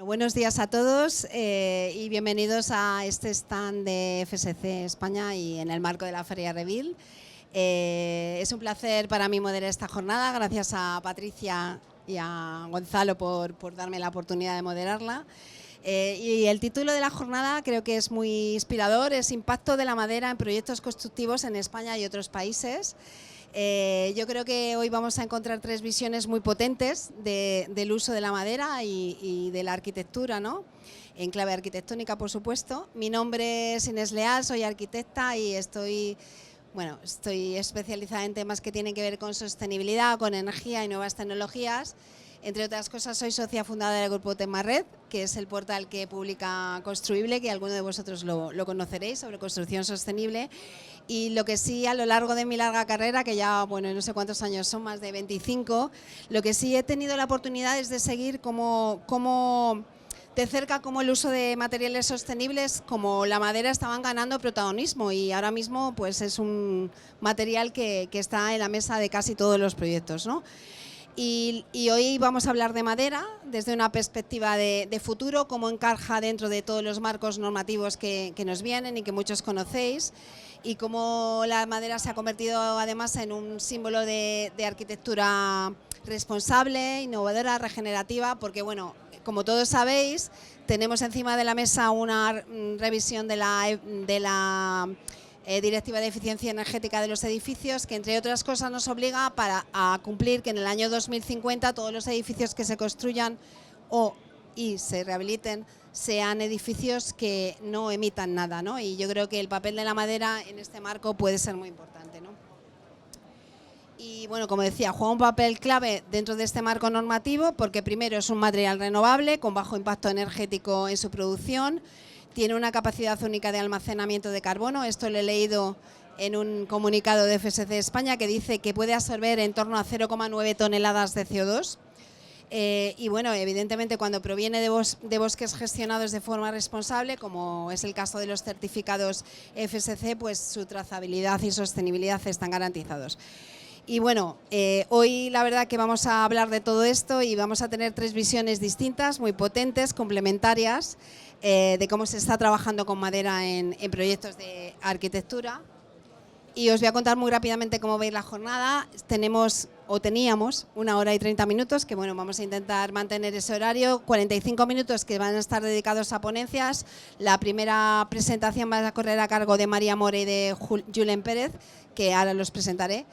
Buenos días a todos y bienvenidos a este stand de FSC España y en el marco de la Feria Revil. Es un placer para mí moderar esta jornada, gracias a Patricia y a Gonzalo por darme la oportunidad de moderarla. Y el título de la jornada creo que es muy inspirador, es Impacto de la madera en proyectos constructivos en España y otros países. Yo creo que hoy vamos a encontrar tres visiones muy potentes del uso de la madera y de la arquitectura, ¿no? En clave arquitectónica, por supuesto. Mi nombre es Inés Leal, soy arquitecta y estoy especializada en temas que tienen que ver con sostenibilidad, con energía y nuevas tecnologías. Entre otras cosas, soy socia fundadora del grupo Temarred, que es el portal que publica Construible, que alguno de vosotros lo conoceréis, sobre construcción sostenible. Y lo que sí, a lo largo de mi larga carrera, que ya, bueno, no sé cuántos años son, más de 25, lo que sí he tenido la oportunidad es de seguir de cerca cómo el uso de materiales sostenibles como la madera estaban ganando protagonismo, y ahora mismo pues es un material que está en la mesa de casi todos los proyectos, ¿no? Y hoy vamos a hablar de madera desde una perspectiva de futuro, cómo encaja dentro de todos los marcos normativos que nos vienen y que muchos conocéis, y cómo la madera se ha convertido además en un símbolo de arquitectura responsable, innovadora, regenerativa, porque bueno, como todos sabéis, tenemos encima de la mesa una revisión de la Directiva de Eficiencia Energética de los Edificios, que entre otras cosas nos obliga a cumplir que en el año 2050 todos los edificios que se construyan y se rehabiliten sean edificios que no emitan nada, ¿no? Y yo creo que el papel de la madera en este marco puede ser muy importante, ¿no? Y bueno, como decía, juega un papel clave dentro de este marco normativo porque primero es un material renovable con bajo impacto energético en su producción. Tiene una capacidad única de almacenamiento de carbono. Esto lo he leído en un comunicado de FSC España que dice que puede absorber en torno a 0,9 toneladas de CO2. Y bueno, evidentemente cuando proviene de bosques gestionados de forma responsable, como es el caso de los certificados FSC, pues su trazabilidad y sostenibilidad están garantizados. Y bueno, hoy la verdad que vamos a hablar de todo esto y vamos a tener tres visiones distintas, muy potentes, complementarias, de cómo se está trabajando con madera en proyectos de arquitectura. Y os voy a contar muy rápidamente cómo veis la jornada. Teníamos 1 hora y 30 minutos, que bueno, vamos a intentar mantener ese horario, 45 minutos que van a estar dedicados a ponencias. La primera presentación va a correr a cargo de María More y de Julen Pérez, que ahora los presentaré,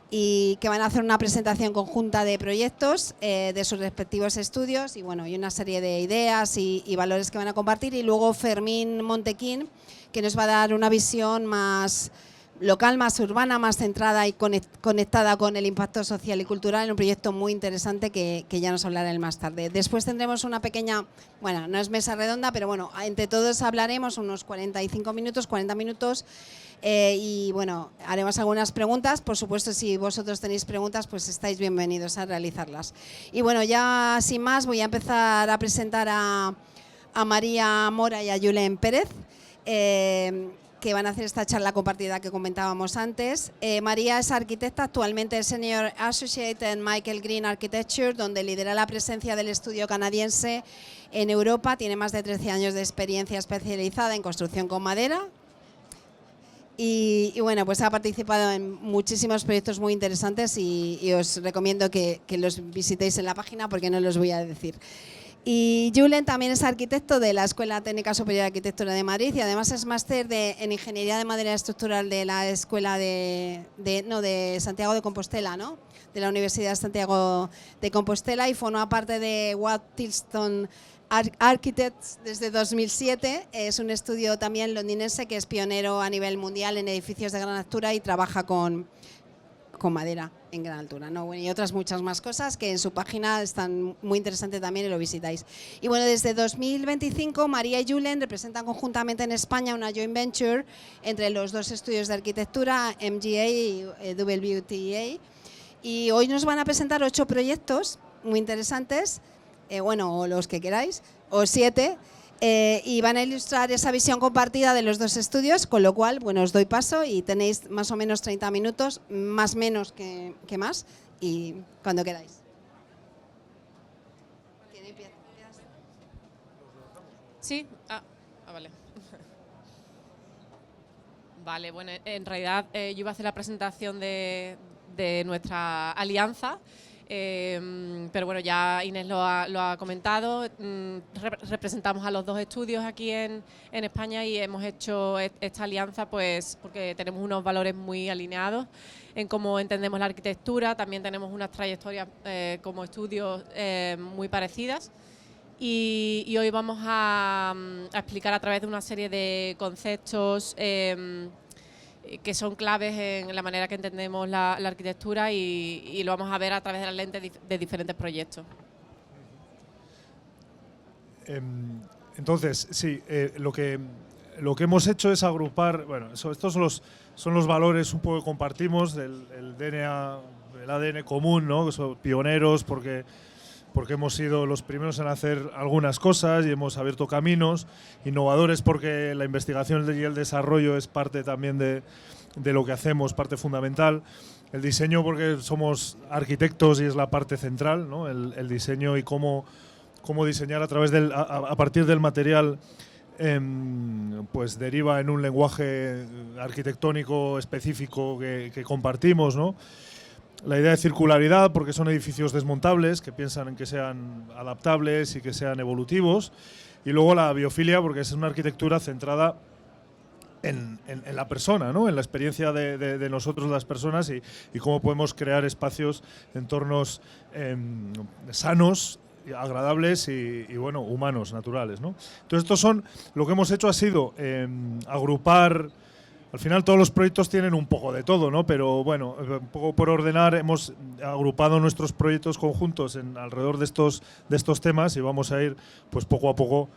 y que van a hacer una presentación conjunta de proyectos de sus respectivos estudios y bueno, y una serie de ideas y valores que van a compartir, y luego Fermín Montequín, que nos va a dar una visión más local, más urbana, más centrada y conectada con el impacto social y cultural en un proyecto muy interesante que ya nos hablará él más tarde. Después tendremos una pequeña, bueno, no es mesa redonda, pero bueno, entre todos hablaremos unos 45 minutos, 40 minutos, y bueno, haremos algunas preguntas. Por supuesto, si vosotros tenéis preguntas, pues estáis bienvenidos a realizarlas. Y bueno, ya sin más voy a empezar a presentar a María Mora y a Julen Pérez, que van a hacer esta charla compartida que comentábamos antes. María es arquitecta, actualmente es Senior Associate en Michael Green Architecture, donde lidera la presencia del estudio canadiense en Europa. Tiene más de 13 años de experiencia especializada en construcción con madera. Y bueno, pues ha participado en muchísimos proyectos muy interesantes y os recomiendo que los visitéis en la página porque no los voy a decir. Y Julen también es arquitecto de la Escuela Técnica Superior de Arquitectura de Madrid y además es máster en Ingeniería de Madera Estructural de la Escuela de Santiago de Compostela, ¿no? De la Universidad de Santiago de Compostela, y forma parte de Waddington Architects desde 2007. Es un estudio también londinense que es pionero a nivel mundial en edificios de gran altura y trabaja con madera en gran altura, ¿no? Bueno, y otras muchas más cosas que en su página están muy interesantes también y lo visitáis. Y bueno, desde 2025 María y Julen representan conjuntamente en España una joint venture entre los dos estudios de arquitectura, MGA y WTA, y hoy nos van a presentar 8 proyectos muy interesantes, bueno, o los que queráis, o 7, y van a ilustrar esa visión compartida de los dos estudios, con lo cual, bueno, os doy paso y tenéis más o menos 30 minutos, más menos que más, y cuando queráis. ¿Quién empieza? Sí, vale. Vale, bueno, en realidad yo iba a hacer la presentación de nuestra alianza, pero bueno, ya Inés lo ha comentado. Representamos a los dos estudios aquí en España y hemos hecho esta alianza pues porque tenemos unos valores muy alineados en cómo entendemos la arquitectura, también tenemos unas trayectorias como estudios muy parecidas. Y hoy vamos a explicar a través de una serie de conceptos que son claves en la manera que entendemos la arquitectura y lo vamos a ver a través de las lentes de diferentes proyectos. Entonces, sí, lo que hemos hecho es agrupar, bueno, estos son los valores un poco que compartimos del DNA, el ADN común, ¿no? Que son pioneros porque hemos sido los primeros en hacer algunas cosas y hemos abierto caminos, innovadores porque la investigación y el desarrollo es parte también de lo que hacemos, parte fundamental, el diseño porque somos arquitectos y es la parte central, ¿no? El diseño y cómo diseñar a través a partir del material pues deriva en un lenguaje arquitectónico específico que compartimos, ¿no? La idea de circularidad, porque son edificios desmontables, que piensan en que sean adaptables y que sean evolutivos. Y luego la biofilia, porque es una arquitectura centrada en la persona, ¿no? En la experiencia de nosotros, las personas, y cómo podemos crear espacios, entornos sanos, agradables y bueno, humanos, naturales, ¿no? Entonces, lo que hemos hecho ha sido agrupar. Al final todos los proyectos tienen un poco de todo, ¿no? Pero bueno, un poco por ordenar hemos agrupado nuestros proyectos conjuntos alrededor de estos temas y vamos a ir pues poco a poco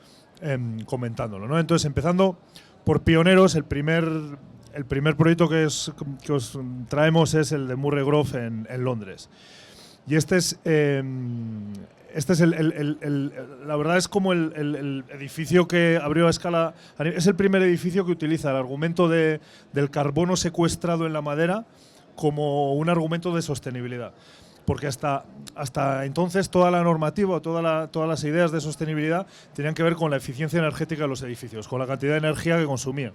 comentándolo, ¿no? Entonces, empezando por pioneros, el primer proyecto que os traemos es el de Murray Grove en Londres. Y este es la verdad es como el edificio que abrió a escala. Es el primer edificio que utiliza el argumento del carbono secuestrado en la madera como un argumento de sostenibilidad. Porque hasta entonces toda la normativa, todas las ideas de sostenibilidad tenían que ver con la eficiencia energética de los edificios, con la cantidad de energía que consumían,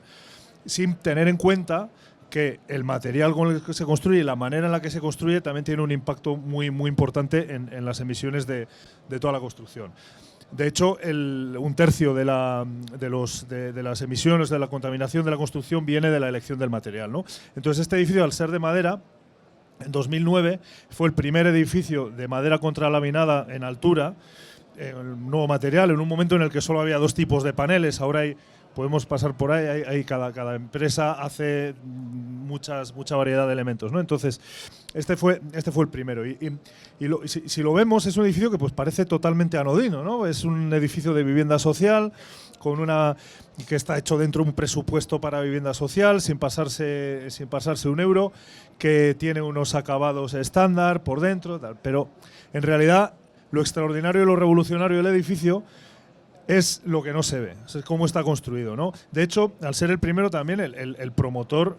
sin tener en cuenta que el material con el que se construye y la manera en la que se construye también tiene un impacto muy, muy importante en las emisiones de toda la construcción. De hecho, un tercio de las emisiones de la contaminación de la construcción viene de la elección del material, ¿no? Entonces, este edificio, al ser de madera, en 2009 fue el primer edificio de madera contralaminada en altura, un nuevo material, en un momento en el que solo había 2 tipos de paneles. Ahora podemos pasar por ahí, cada empresa hace mucha variedad de elementos, ¿no? Entonces, este fue el primero. Si lo vemos, es un edificio que pues parece totalmente anodino, ¿no? Es un edificio de vivienda social que está hecho dentro de un presupuesto para vivienda social, sin pasarse un euro, que tiene unos acabados estándar por dentro, tal. Pero en realidad lo extraordinario y lo revolucionario del edificio es lo que no se ve, es cómo está construido, ¿no? De hecho, al ser el primero también, el promotor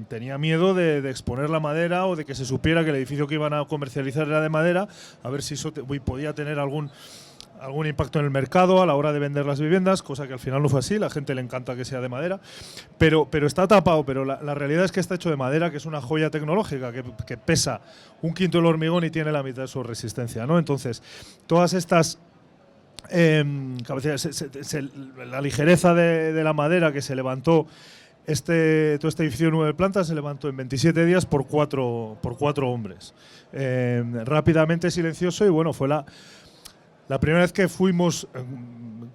tenía miedo de exponer la madera o de que se supiera que el edificio que iban a comercializar era de madera, a ver si eso podía tener algún impacto en el mercado a la hora de vender las viviendas, cosa que al final no fue así, la gente le encanta que sea de madera, pero está tapado, pero la realidad es que está hecho de madera, que es una joya tecnológica, que pesa 1/5 el hormigón y tiene la mitad de su resistencia, ¿no? Entonces, todas estas la ligereza de la madera que se levantó, todo este edificio de 9 plantas se levantó en 27 días por cuatro hombres. Rápidamente, silencioso, y bueno, fue la primera vez que fuimos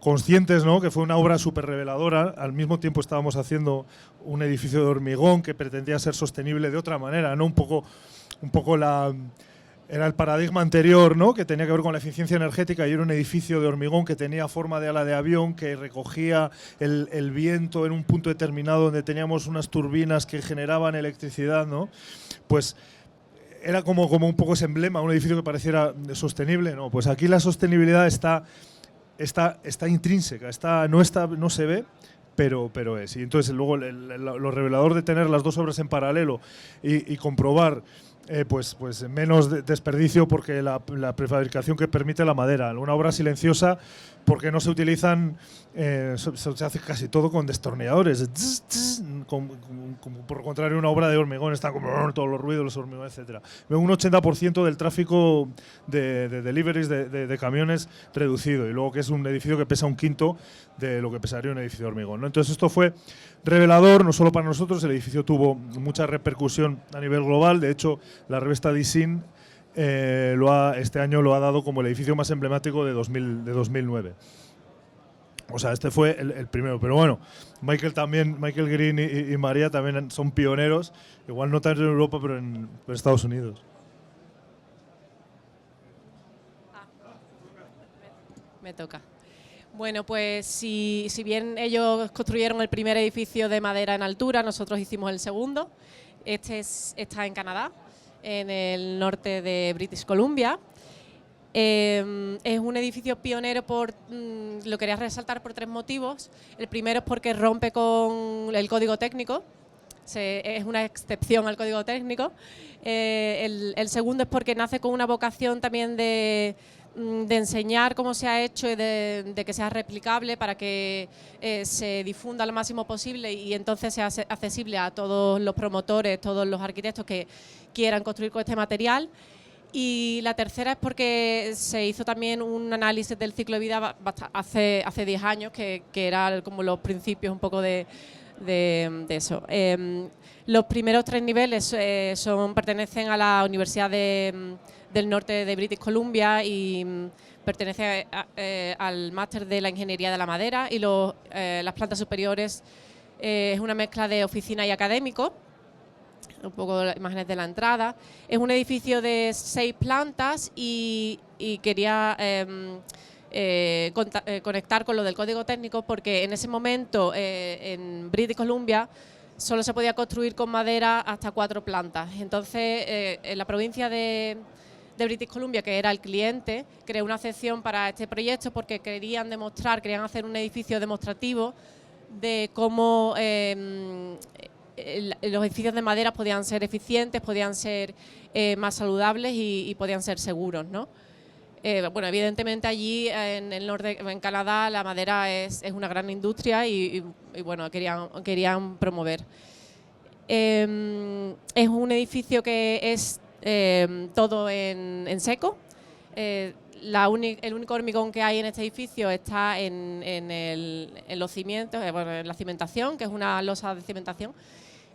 conscientes, ¿no?, que fue una obra súper reveladora. Al mismo tiempo estábamos haciendo un edificio de hormigón que pretendía ser sostenible de otra manera, ¿no? Un poco era el paradigma anterior, ¿no?, que tenía que ver con la eficiencia energética, y era un edificio de hormigón que tenía forma de ala de avión, que recogía el viento en un punto determinado donde teníamos unas turbinas que generaban electricidad, ¿no? Pues era como un poco ese emblema, un edificio que pareciera sostenible, ¿no? Pues aquí la sostenibilidad está intrínseca, no se ve, pero es. Y entonces luego lo revelador de tener las dos obras en paralelo y comprobar pues menos desperdicio, porque la prefabricación que permite la madera. Una obra silenciosa porque no se utilizan, se hace casi todo con destornilladores. Como por el contrario, una obra de hormigón está como todos los ruidos, los hormigones, etc. Un 80% del tráfico de deliveries de camiones reducido, y luego que es un edificio que pesa un quinto de lo que pesaría un edificio de hormigón, ¿no? Entonces esto fue revelador, no solo para nosotros. El edificio tuvo mucha repercusión a nivel global. De hecho, la revista Design este año lo ha dado como el edificio más emblemático de 2009. O sea, este fue el primero. Pero bueno, Michael Green y María también son pioneros, igual no tanto en Europa, pero en Estados Unidos. Me toca. Bueno, pues si bien ellos construyeron el primer edificio de madera en altura, nosotros hicimos el segundo. Está en Canadá, en el norte de British Columbia. Es un edificio pionero lo quería resaltar por 3 motivos. El primero es porque rompe con el código técnico, es una excepción al código técnico. El segundo es porque nace con una vocación también de enseñar cómo se ha hecho y de que sea replicable para que se difunda lo máximo posible y entonces sea accesible a todos los promotores, todos los arquitectos que quieran construir con este material. Y la tercera es porque se hizo también un análisis del ciclo de vida hace 10 años, que era como los principios un poco de eso. Los primeros 3 niveles pertenecen a la Universidad del Norte de British Columbia y pertenece al máster de la Ingeniería de la Madera, y las plantas superiores es una mezcla de oficina y académico. Un poco las imágenes de la entrada. Es un edificio de 6 plantas y quería conectar con lo del código técnico, porque en ese momento en British Columbia solo se podía construir con madera hasta 4 plantas. Entonces en la provincia de British Columbia, que era el cliente, creó una sección para este proyecto porque querían hacer un edificio demostrativo de cómo los edificios de madera podían ser eficientes, podían ser más saludables y podían ser seguros, ¿no? Bueno, evidentemente allí en el norte, en Canadá, la madera es una gran industria y bueno, querían promover. Es un edificio que es todo en seco. El único hormigón que hay en este edificio está en los cimientos, en la cimentación, que es una losa de cimentación.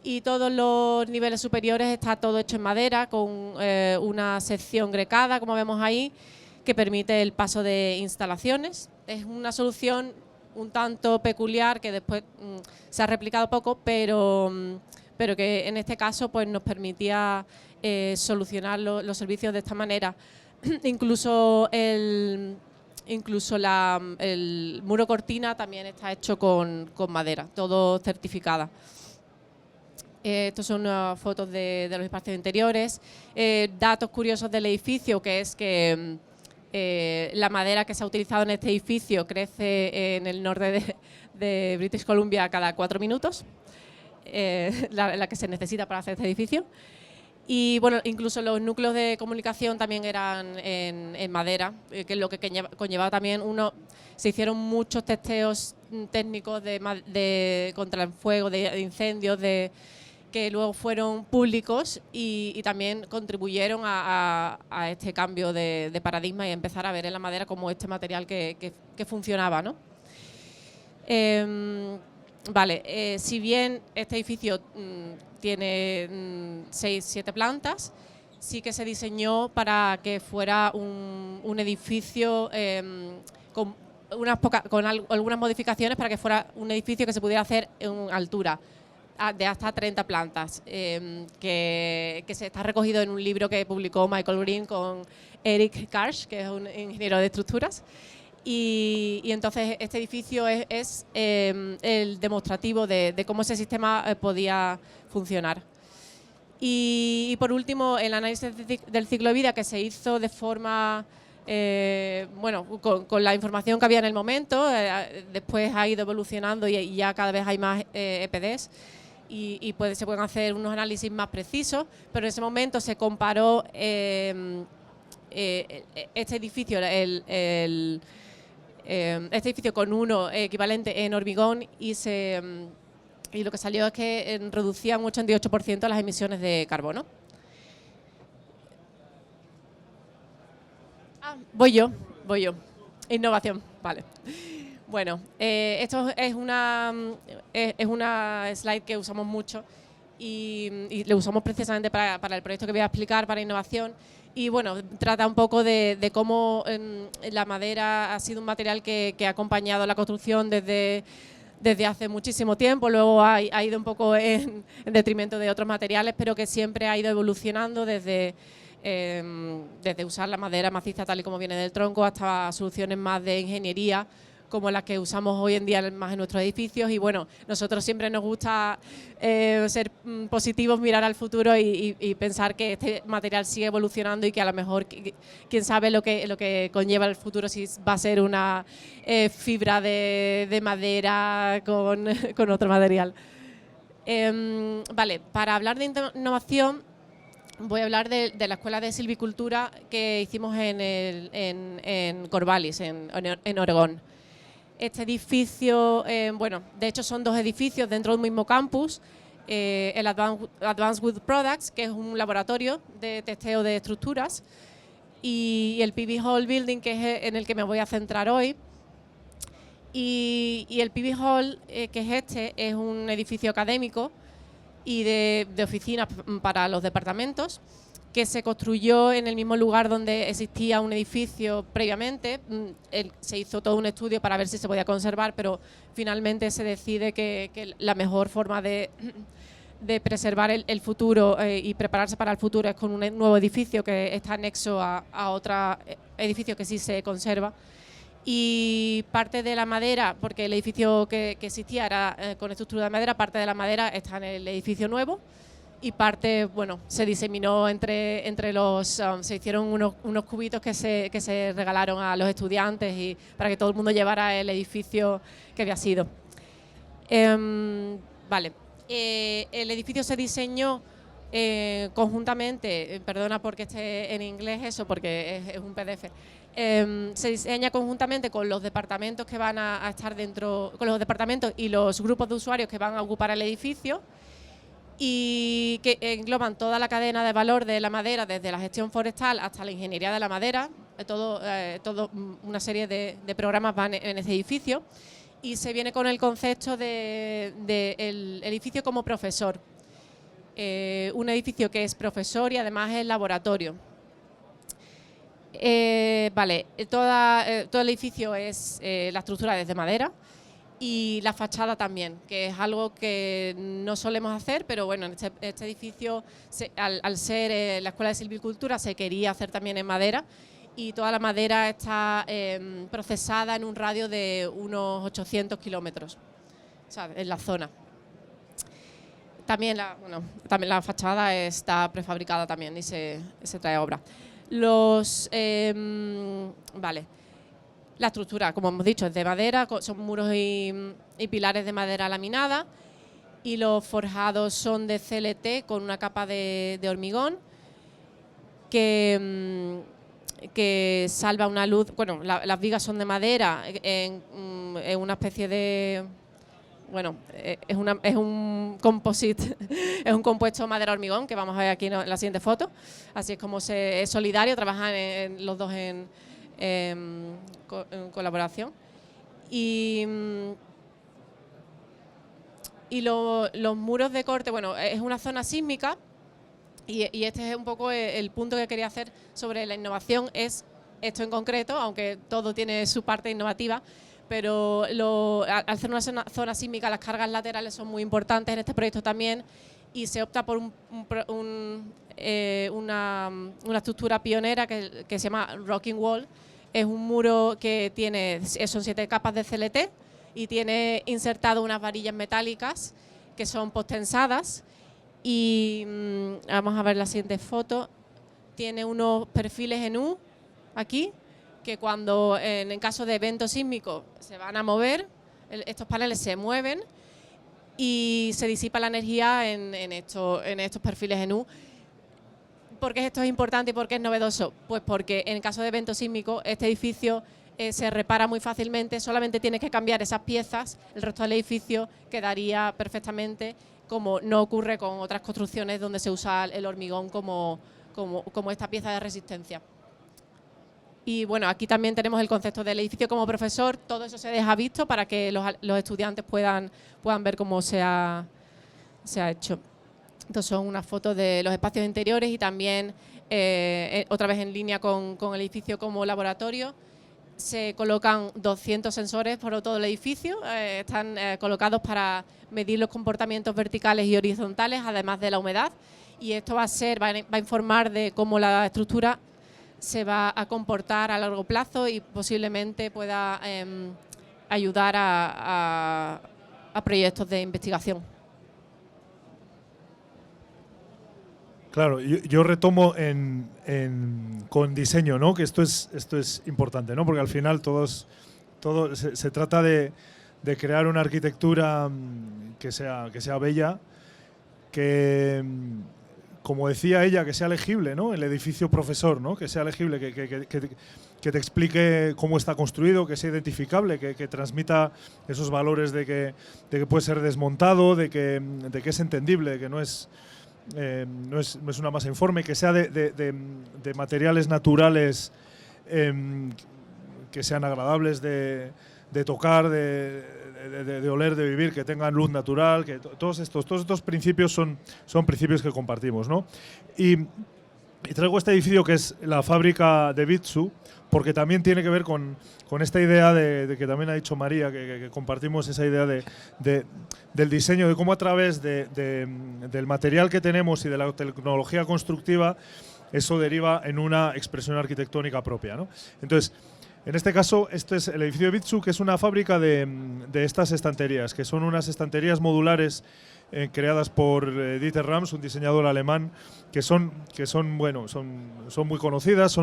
Y todos los niveles superiores está todo hecho en madera, con una sección grecada, como vemos ahí, que permite el paso de instalaciones. Es una solución un tanto peculiar que después se ha replicado poco, pero que en este caso pues nos permitía solucionar los servicios de esta manera. Incluso el muro cortina también está hecho con madera, todo certificada. Estos son unas fotos de los espacios interiores. Datos curiosos del edificio, que es que la madera que se ha utilizado en este edificio crece en el norte de British Columbia cada 4 minutos, la que se necesita para hacer este edificio. Y bueno, incluso los núcleos de comunicación también eran en madera, que es lo que conllevaba también se hicieron muchos testeos técnicos contra el fuego, de incendios, que luego fueron públicos y también contribuyeron a este cambio de paradigma y empezar a ver en la madera como este material que funcionaba, ¿no? Vale, si bien este edificio tiene 6-7 plantas, sí que se diseñó para que fuera un edificio con algunas modificaciones, para que fuera un edificio que se pudiera hacer en altura de hasta 30 plantas, que se está recogido en un libro que publicó Michael Green con Eric Karsh, que es un ingeniero de estructuras. Y entonces este edificio es el demostrativo de cómo ese sistema podía funcionar. Y por último, el análisis del ciclo de vida, que se hizo de forma, bueno, con la información que había en el momento. Después ha ido evolucionando y ya cada vez hay más EPDs. y se pueden hacer unos análisis más precisos, pero en ese momento se comparó este edificio, este edificio con uno equivalente en hormigón y lo que salió es que reducía un 88% las emisiones de carbono. Voy yo. Innovación, vale. Bueno, esto es una slide que usamos mucho y lo usamos precisamente para el proyecto que voy a explicar, para innovación. Y bueno, trata un poco de cómo la madera ha sido un material que ha acompañado la construcción desde hace muchísimo tiempo. Luego ha ido un poco en detrimento de otros materiales, pero que siempre ha ido evolucionando desde usar la madera maciza tal y como viene del tronco hasta soluciones más de ingeniería como las que usamos hoy en día más en nuestros edificios. Y bueno, nosotros siempre nos gusta ser positivos, mirar al futuro y pensar que este material sigue evolucionando y que a lo mejor, quién sabe lo que conlleva el futuro, si va a ser una fibra de madera con otro material. Vale, para hablar de innovación voy a hablar de la Escuela de Silvicultura que hicimos en Corvallis, en Oregón. Este edificio, bueno, de hecho son dos edificios dentro del mismo campus, el Advanced Wood Products, que es un laboratorio de testeo de estructuras, y el PV Hall Building, que es en el que me voy a centrar hoy. Y el PV Hall, que es un edificio académico y de oficinas para los departamentos, que se construyó en el mismo lugar donde existía un edificio previamente. Se hizo todo un estudio para ver si se podía conservar, pero finalmente se decide que la mejor forma de preservar el futuro y prepararse para el futuro es con un nuevo edificio que está anexo a otro edificio que sí se conserva. Y parte de la madera, porque el edificio que existía era con estructura de madera, parte de la madera está en el edificio nuevo. Y parte, bueno, se diseminó entre los... se hicieron unos cubitos que se regalaron a los estudiantes y para que todo el mundo llevara el edificio que había sido. Vale. El edificio se diseñó conjuntamente, perdona porque esté en inglés eso, porque es un PDF. Se diseña conjuntamente con los departamentos que van a estar dentro, con los departamentos y los grupos de usuarios que van a ocupar el edificio, y que engloban toda la cadena de valor de la madera, desde la gestión forestal hasta la ingeniería de la madera. Todo una serie de programas van en ese edificio, y se viene con el concepto del edificio como profesor. Un edificio que es profesor y además es laboratorio. Vale, todo el edificio es la estructura desde madera, y la fachada también, que es algo que no solemos hacer, pero bueno, en este edificio, al ser la Escuela de Silvicultura, se quería hacer también en madera, y toda la madera está procesada en un radio de unos 800 kilómetros, o sea, en la zona. También la fachada está prefabricada también y se trae a obra. Vale. La estructura, como hemos dicho, es de madera, son muros y pilares de madera laminada, y los forjados son de CLT con una capa de hormigón que salva una luz. Bueno, las vigas son de madera en una especie de... Bueno, es un composite, es un compuesto madera-hormigón que vamos a ver aquí en la siguiente foto. Así es como es solidario, trabajan los dos en colaboración. Y los muros de corte, bueno, es una zona sísmica, y este es un poco el punto que quería hacer sobre la innovación, es esto en concreto, aunque todo tiene su parte innovativa, pero al ser una zona sísmica, las cargas laterales son muy importantes en este proyecto también, y se opta por una estructura pionera que se llama Rocking Wall. Es un muro que son 7 capas de CLT y tiene insertado unas varillas metálicas que son postensadas, y vamos a ver la siguiente foto. Tiene unos perfiles en U aquí, que cuando en caso de evento sísmico se van a mover, estos paneles se mueven, y se disipa la energía en estos perfiles en U. ¿Por qué esto es importante y por qué es novedoso? Pues porque en caso de evento sísmico este edificio se repara muy fácilmente, solamente tienes que cambiar esas piezas, el resto del edificio quedaría perfectamente, como no ocurre con otras construcciones donde se usa el hormigón como esta pieza de resistencia. Y bueno, aquí también tenemos el concepto del edificio como profesor, todo eso se deja visto para que los estudiantes puedan ver cómo se ha hecho. Estos son unas fotos de los espacios interiores y también otra vez en línea con el edificio como laboratorio. Se colocan 200 sensores por todo el edificio, están colocados para medir los comportamientos verticales y horizontales, además de la humedad, y esto va a informar de cómo la estructura se va a comportar a largo plazo y posiblemente pueda ayudar a proyectos de investigación. Claro, yo retomo con diseño, ¿no? Que esto es importante, ¿no? Porque al final se trata de crear una arquitectura que sea bella, que, como decía ella, que sea legible, ¿no? El edificio profesor, ¿no? Que sea legible, que te explique cómo está construido, que sea identificable, que transmita esos valores de que puede ser desmontado, de que es entendible, de que no es una masa informe, que sea de materiales naturales que sean agradables de tocar, de oler, de vivir, que tengan luz natural, que todos estos principios son principios que compartimos, ¿no? Y traigo este edificio que es la fábrica de Bitsu, porque también tiene que ver con esta idea de que también ha dicho María, que compartimos esa idea del diseño, de cómo a través del material que tenemos y de la tecnología constructiva, eso deriva en una expresión arquitectónica propia, ¿no? Entonces, en este caso, este es el edificio de Bitsu, que es una fábrica de estas estanterías, que son unas estanterías modulares creadas por Dieter Rams, un diseñador alemán, que son muy conocidas,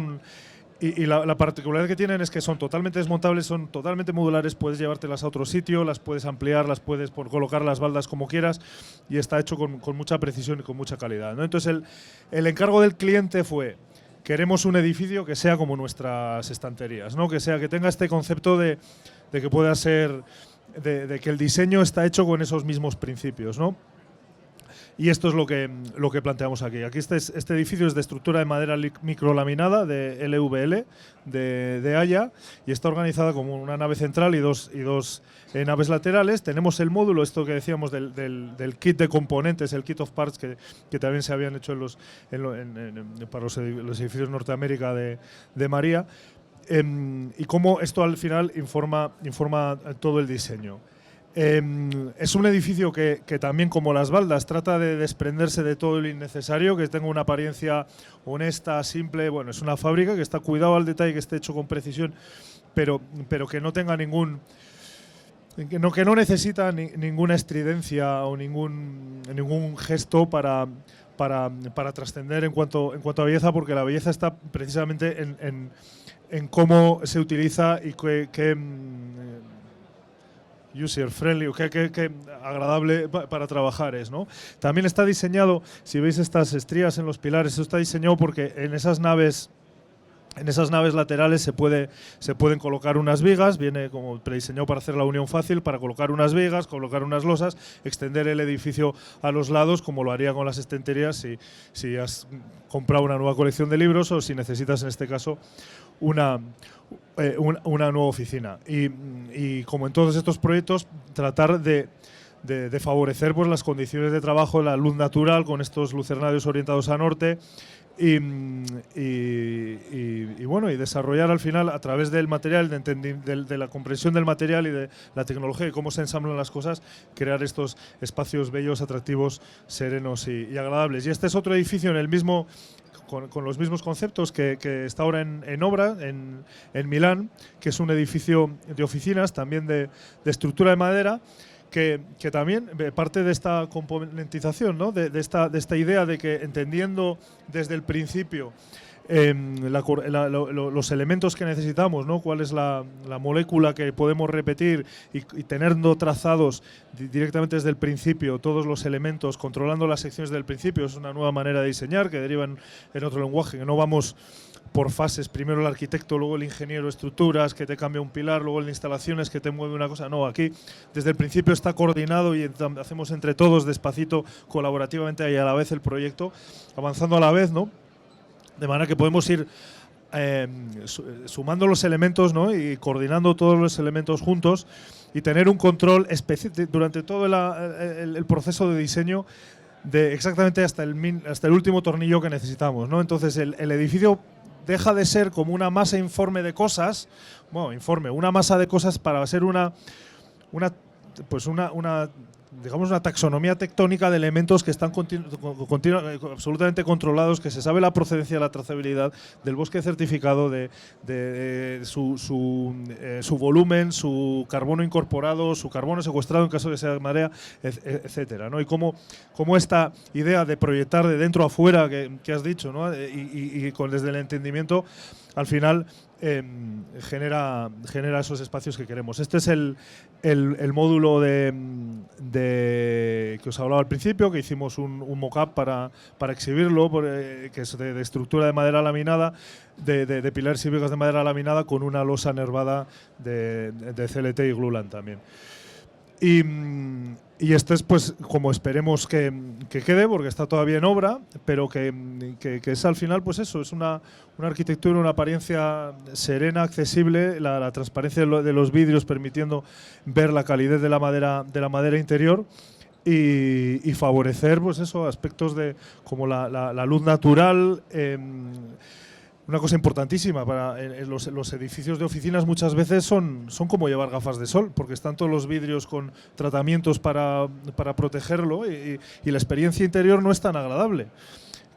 y la particularidad que tienen es que son totalmente desmontables, son totalmente modulares, puedes llevártelas a otro sitio, las puedes ampliar, las puedes colocar las baldas como quieras, y está hecho con mucha precisión y con mucha calidad, ¿no? Entonces el encargo del cliente fue: queremos un edificio que sea como nuestras estanterías, ¿no? Que tenga este concepto de que pueda ser, de que el diseño está hecho con esos mismos principios, ¿no? Y esto es lo que planteamos aquí. Aquí este edificio es de estructura de madera microlaminada de LVL de Haya, y está organizada como una nave central y dos naves laterales. Tenemos el módulo, esto que decíamos del kit de componentes, el kit of parts que también se habían hecho para los edificios de Norteamérica de María, y cómo esto al final informa todo el diseño. Es un edificio que también, como las baldas, trata de desprenderse de todo lo innecesario, que tenga una apariencia honesta, simple. Bueno, es una fábrica que está cuidado al detalle, que esté hecho con precisión, pero que no tenga que no necesita ninguna estridencia o ningún gesto para trascender en cuanto a belleza, porque la belleza está precisamente en cómo se utiliza y qué user friendly, que agradable para trabajar es, ¿no? También está diseñado, si veis estas estrías en los pilares, eso está diseñado porque en esas naves laterales se pueden colocar unas vigas, viene como prediseñado para hacer la unión fácil, para colocar unas vigas, colocar unas losas, extender el edificio a los lados, como lo haría con las estanterías si has comprado una nueva colección de libros o si necesitas, en este caso, una nueva oficina. Y como en todos estos proyectos, tratar de favorecer pues las condiciones de trabajo, la luz natural, con estos lucernarios orientados a norte, y desarrollar al final, a través del material, de la comprensión del material y de la tecnología y cómo se ensamblan las cosas, crear estos espacios bellos, atractivos, serenos y agradables. Y este es otro edificio con los mismos conceptos que está ahora en obra en Milán, que es un edificio de oficinas, también de estructura de madera, que también parte de esta componentización, ¿no? de esta idea de que, entendiendo desde el principio los elementos que necesitamos, ¿no? Cuál es la molécula que podemos repetir y teniendo trazados directamente desde el principio todos los elementos, controlando las secciones del principio. Es una nueva manera de diseñar que deriva en otro lenguaje, que no vamos por fases, primero el arquitecto, luego el ingeniero de estructuras que te cambia un pilar, luego el de instalaciones que te mueve una cosa. No, aquí desde el principio está coordinado y hacemos entre todos despacito, colaborativamente y a la vez el proyecto, avanzando a la vez, ¿no? De manera que podemos ir sumando los elementos, ¿no? Y coordinando todos los elementos juntos y tener un control durante todo el proceso de diseño de exactamente hasta el último tornillo que necesitamos, ¿no? Entonces el edificio deja de ser como una masa informe de cosas, una masa de cosas para ser digamos una taxonomía tectónica de elementos que están absolutamente controlados, que se sabe la procedencia, la trazabilidad del bosque certificado, de su volumen, su carbono incorporado, su carbono secuestrado en caso de sea marea, etcétera, ¿no? Y cómo esta idea de proyectar de dentro a fuera que has dicho, ¿no? y desde el entendimiento, al final genera esos espacios que queremos. Este es el módulo que os hablaba al principio, que hicimos un mock-up para exhibirlo, que es de estructura de madera laminada, de pilares y vigas de madera laminada con una losa nervada de CLT y Glulam también. Y este es, pues, como esperemos que quede, porque está todavía en obra, pero que es al final, pues eso, es una arquitectura, una apariencia serena, accesible, la transparencia de los vidrios permitiendo ver la calidez de la madera interior y favorecer, pues eso, aspectos como la luz natural. Una cosa importantísima para los edificios de oficinas muchas veces son como llevar gafas de sol, porque están todos los vidrios con tratamientos para protegerlo y la experiencia interior no es tan agradable.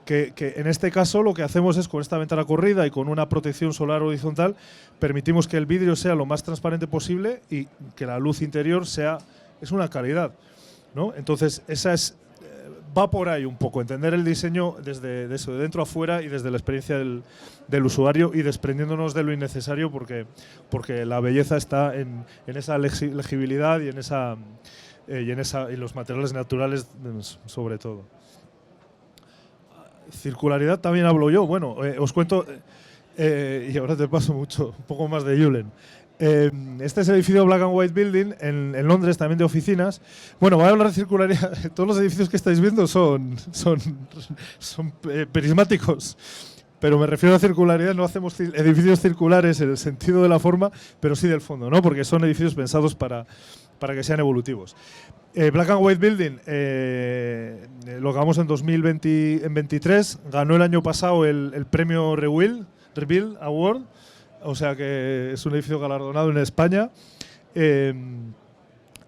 Que en este caso lo que hacemos es, con esta ventana corrida y con una protección solar horizontal, permitimos que el vidrio sea lo más transparente posible y que la luz interior es una calidad, ¿no? Entonces va por ahí un poco, entender el diseño desde de dentro a fuera y desde la experiencia del usuario y desprendiéndonos de lo innecesario, porque la belleza está en esa legibilidad y en los materiales naturales sobre todo. Circularidad también hablo yo. Bueno, os cuento, y ahora te paso un poco más de Julen. Este es el edificio Black and White Building en Londres, también de oficinas. Bueno, voy a hablar de circularidad. Todos los edificios que estáis viendo son prismáticos, pero me refiero a circularidad. No hacemos edificios circulares en el sentido de la forma, pero sí del fondo, ¿no? Porque son edificios pensados para que sean evolutivos. Black and White Building lo acabamos en 2023. Ganó el año pasado el premio Rebuild Award. O sea que es un edificio galardonado en España.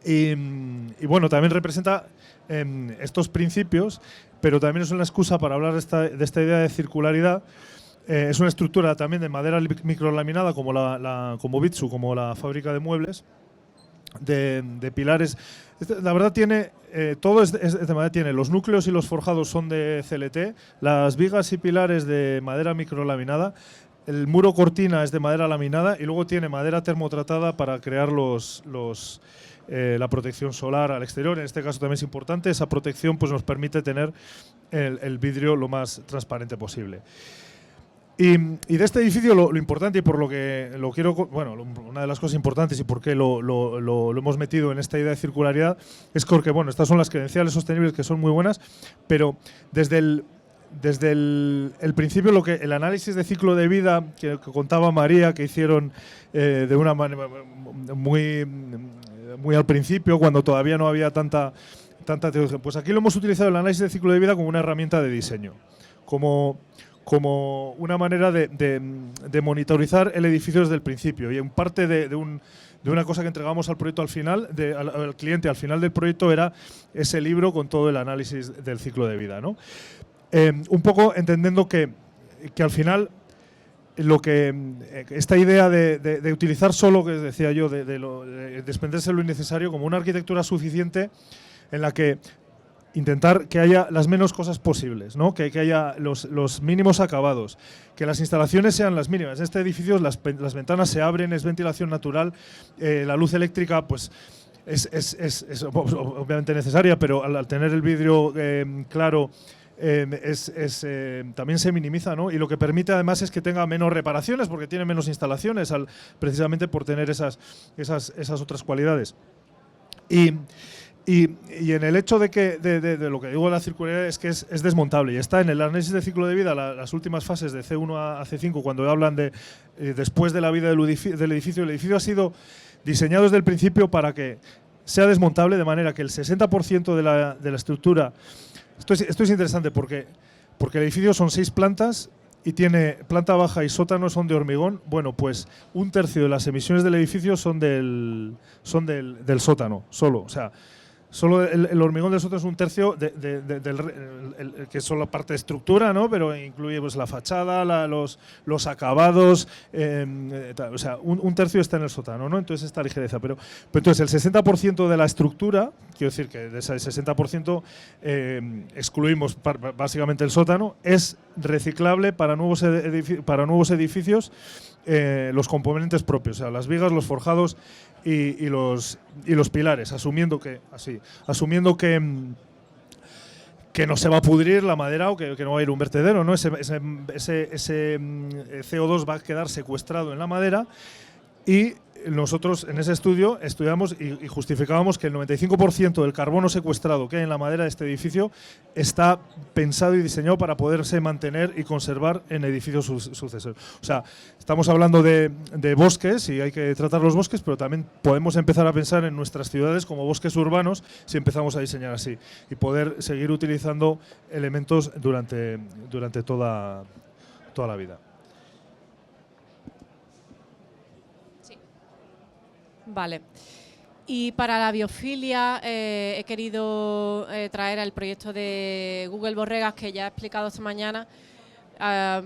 Y bueno, también representa estos principios, pero también es una excusa para hablar de esta idea de circularidad. Es una estructura también de madera microlaminada, como Bitsu, como la fábrica de muebles, de pilares. La verdad tiene todo es de madera. Tiene los núcleos y los forjados son de CLT, las vigas y pilares de madera microlaminada. El muro cortina es de madera laminada y luego tiene madera termotratada para crear la protección solar al exterior. En este caso también es importante. Esa protección pues nos permite tener el vidrio lo más transparente posible. Y de este edificio lo importante y por lo que lo quiero, bueno, una de las cosas importantes y por qué lo hemos metido en esta idea de circularidad es porque, bueno, estas son las credenciales sostenibles que son muy buenas, pero desde el principio el análisis de ciclo de vida que contaba María, que hicieron de una manera muy al principio, cuando todavía no había tanta teoría, pues aquí lo hemos utilizado el análisis de ciclo de vida como una herramienta de diseño, como una manera de monitorizar el edificio desde el principio. Y en parte de una cosa que entregamos al proyecto al final, al cliente al final del proyecto, era ese libro con todo el análisis del ciclo de vida, ¿no? Un poco entendiendo que al final esta idea de utilizar solo, que decía yo, de desprenderse de lo innecesario como una arquitectura suficiente en la que intentar que haya las menos cosas posibles, ¿no? Que haya los mínimos acabados, que las instalaciones sean las mínimas. En este edificio las ventanas se abren, es ventilación natural, la luz eléctrica pues es obviamente necesaria, pero al tener el vidrio claro también se minimiza, ¿no? Y lo que permite además es que tenga menos reparaciones porque tiene menos instalaciones precisamente por tener esas otras cualidades. Y en el hecho de lo que digo de la circularidad es que es desmontable y está en el análisis de ciclo de vida, las últimas fases de C1 a C5, cuando hablan de después de la vida del edificio. El edificio ha sido diseñado desde el principio para que sea desmontable, de manera que el 60% de la estructura… Esto es interesante porque el edificio son 6 plantas y tiene planta baja y sótano son de hormigón. Bueno, pues 1/3 de las emisiones del edificio son del sótano, solo. O sea, solo el hormigón del sótano es 1/3 que es solo parte de estructura, ¿no? Pero incluye pues la fachada, los acabados, o sea, 1/3 está en el sótano, ¿no? Entonces esta ligereza. Pero entonces el 60% de la estructura, quiero decir que de ese 60% excluimos básicamente el sótano, es reciclable para nuevos edificios, los componentes propios, o sea, las vigas, los forjados y los pilares, asumiendo que no se va a pudrir la madera o que no va a ir un vertedero, ¿no? Ese CO2 va a quedar secuestrado en la madera y nosotros en ese estudio estudiamos y justificábamos que el 95% del carbono secuestrado que hay en la madera de este edificio está pensado y diseñado para poderse mantener y conservar en edificios sucesores. O sea, estamos hablando de bosques y hay que tratar los bosques, pero también podemos empezar a pensar en nuestras ciudades como bosques urbanos si empezamos a diseñar así y poder seguir utilizando elementos durante toda la vida. Vale. Y para la biofilia he querido traer el proyecto de Google Borregas que ya he explicado esta mañana,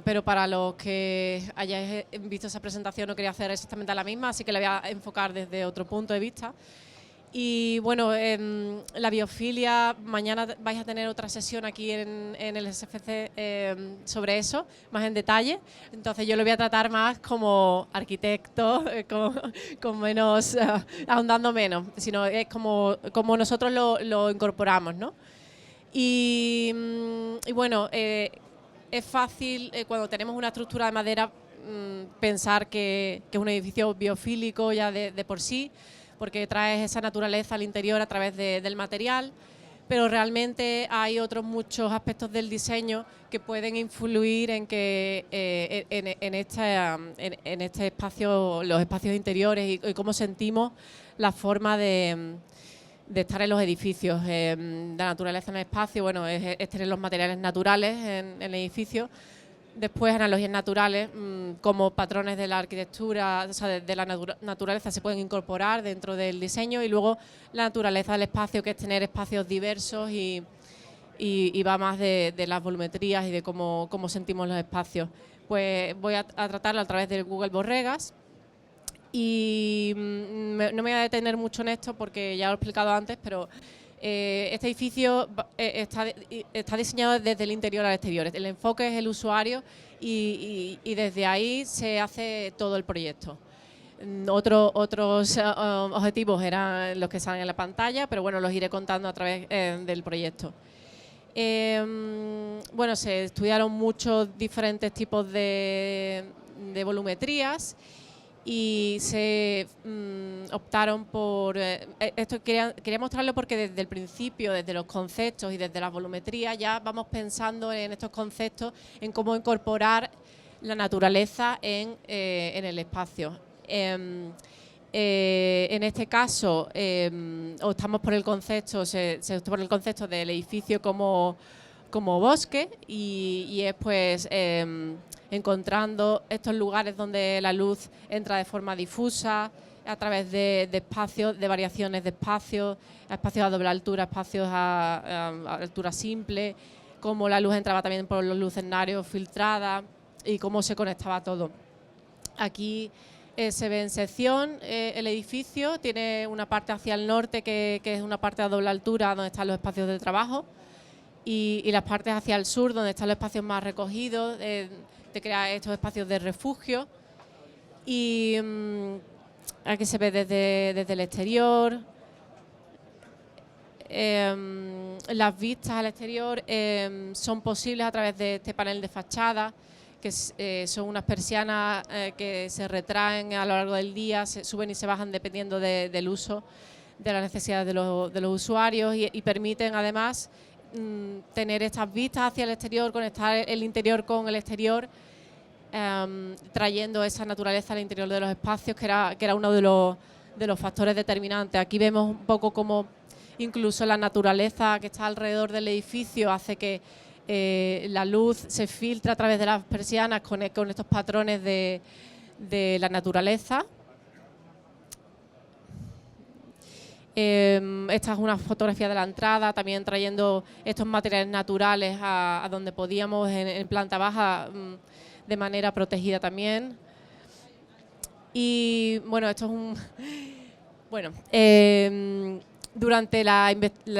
pero para los que hayáis visto esa presentación no quería hacer exactamente la misma, así que la voy a enfocar desde otro punto de vista. Y bueno, la biofilia, mañana vais a tener otra sesión aquí en el SFC sobre eso, más en detalle. Entonces yo lo voy a tratar más como arquitecto, con menos, ahondando menos, sino es como nosotros lo incorporamos, ¿no? Y bueno, es fácil cuando tenemos una estructura de madera pensar que es un edificio biofílico ya de por sí, porque traes esa naturaleza al interior a través del material, pero realmente hay otros muchos aspectos del diseño que pueden influir en que en este espacio, los espacios interiores y cómo sentimos la forma de estar en los edificios. La naturaleza en el espacio, bueno, es tener los materiales naturales en el edificio. Después, analogías naturales, como patrones de la arquitectura, o sea, de la naturaleza se pueden incorporar dentro del diseño, y luego la naturaleza del espacio, que es tener espacios diversos y va más de las volumetrías y de cómo sentimos los espacios. Pues voy a tratarlo a través del Google Borregas y no me voy a detener mucho en esto porque ya lo he explicado antes, pero este edificio está diseñado desde el interior al exterior. El enfoque es el usuario y desde ahí se hace todo el proyecto. Otros objetivos eran los que salen en la pantalla, pero bueno, los iré contando a través del proyecto. Bueno, se estudiaron muchos diferentes tipos de volumetrías y se optaron por… esto quería mostrarlo porque desde el principio, desde los conceptos y desde las volumetrías, ya vamos pensando en estos conceptos, en cómo incorporar la naturaleza en el espacio. En este caso, optamos por el concepto, se optó por el concepto del edificio como bosque y es pues… encontrando estos lugares donde la luz entra de forma difusa a través de espacios, de variaciones de espacios a doble altura, espacios a altura simple, cómo la luz entraba también por los lucernarios filtrada y cómo se conectaba todo. Aquí Se ve en sección el edificio, tiene una parte hacia el norte que es una parte a doble altura donde están los espacios de trabajo y las partes hacia el sur donde están los espacios más recogidos, te crea estos espacios de refugio y aquí se ve desde el exterior. Las vistas al exterior son posibles a través de este panel de fachada, que son unas persianas que se retraen a lo largo del día, se suben y se bajan dependiendo del uso, de las necesidades de los usuarios y permiten además tener estas vistas hacia el exterior, conectar el interior con el exterior, trayendo esa naturaleza al interior de los espacios, que era uno de los factores determinantes. Aquí vemos un poco cómo incluso la naturaleza que está alrededor del edificio hace que la luz se filtre a través de las persianas con estos patrones de la naturaleza. Esta es una fotografía de la entrada, también trayendo estos materiales naturales a donde podíamos en planta baja de manera protegida también. Y bueno, esto es un... Bueno, durante la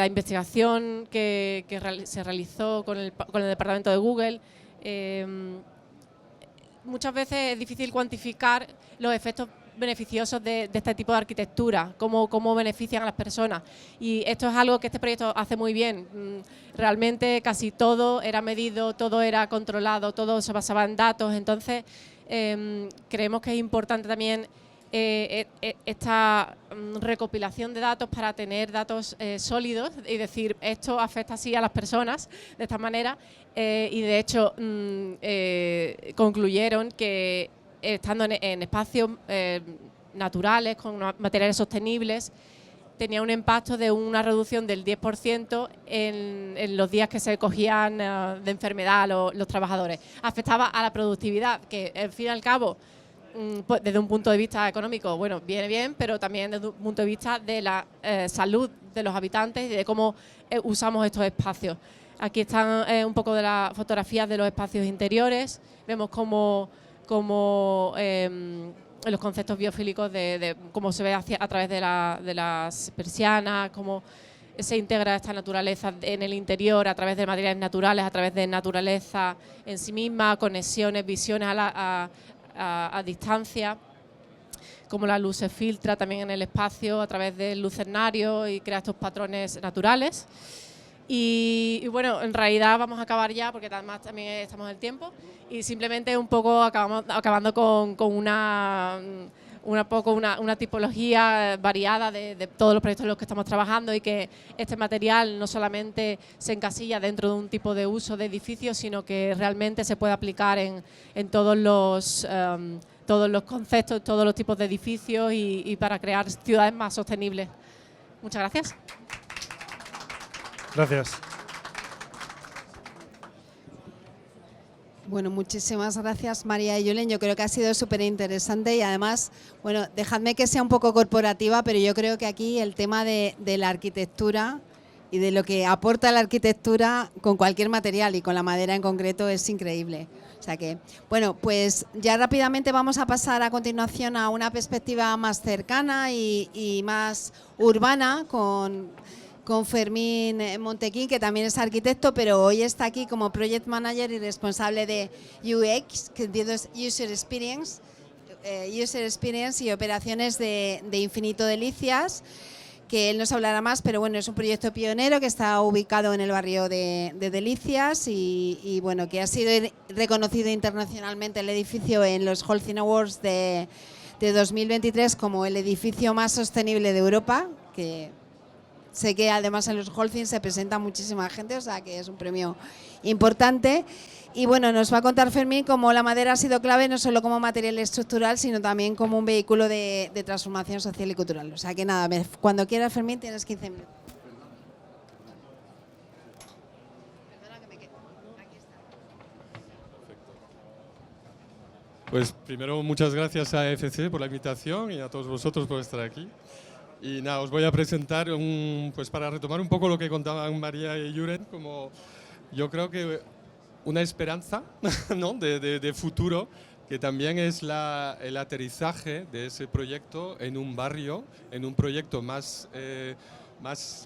investigación que se realizó con el departamento de Google, muchas veces es difícil cuantificar los efectos beneficiosos de este tipo de arquitectura, cómo benefician a las personas. Y esto es algo que este proyecto hace muy bien. Realmente casi todo era medido, todo era controlado, todo se basaba en datos. Entonces, creemos que es importante también esta recopilación de datos para tener datos sólidos y decir esto afecta así a las personas de esta manera y de hecho concluyeron que estando en espacios naturales con materiales sostenibles tenía un impacto de una reducción del 10% en los días que se cogían de enfermedad los trabajadores. Afectaba a la productividad, que al fin y al cabo pues desde un punto de vista económico, bueno, viene bien, pero también desde un punto de vista de la salud de los habitantes y de cómo usamos estos espacios. Aquí están un poco de las fotografías de los espacios interiores. Vemos cómo los conceptos biofílicos de cómo se ve a través de las persianas, cómo se integra esta naturaleza en el interior a través de materiales naturales, a través de naturaleza en sí misma, conexiones, visiones a distancia, cómo la luz se filtra también en el espacio a través del lucernario y crea estos patrones naturales. Y bueno, en realidad vamos a acabar ya porque además también estamos en el tiempo y simplemente un poco acabando con una tipología variada de todos los proyectos en los que estamos trabajando y que este material no solamente se encasilla dentro de un tipo de uso de edificios, sino que realmente se puede aplicar en todos los conceptos, todos los tipos de edificios y para crear ciudades más sostenibles. Muchas gracias. Gracias. Bueno, muchísimas gracias María y Julen. Yo creo que ha sido súper interesante y además, bueno, dejadme que sea un poco corporativa, pero yo creo que aquí el tema de la arquitectura y de lo que aporta la arquitectura con cualquier material y con la madera en concreto es increíble. O sea que, bueno, pues ya rápidamente vamos a pasar a continuación a una perspectiva más cercana y más urbana con Fermín Montequín, que también es arquitecto, pero hoy está aquí como Project Manager y responsable de UX, que es User Experience y operaciones de Infinito Delicias, que él nos hablará más, pero bueno, es un proyecto pionero que está ubicado en el barrio de Delicias y bueno, que ha sido reconocido internacionalmente el edificio en los Holcim Awards de 2023 como el edificio más sostenible de Europa, que sé que además en los Holcim se presenta muchísima gente, o sea que es un premio importante. Y bueno, nos va a contar Fermín cómo la madera ha sido clave no solo como material estructural, sino también como un vehículo de transformación social y cultural. O sea que nada, cuando quieras Fermín tienes 15 minutos. Pues primero muchas gracias a EFC por la invitación y a todos vosotros por estar aquí. Y nada, os voy a presentar, pues para retomar un poco lo que contaban María y Julen, como yo creo que una esperanza, ¿no? de futuro que también es el aterrizaje de ese proyecto en un barrio, en un proyecto más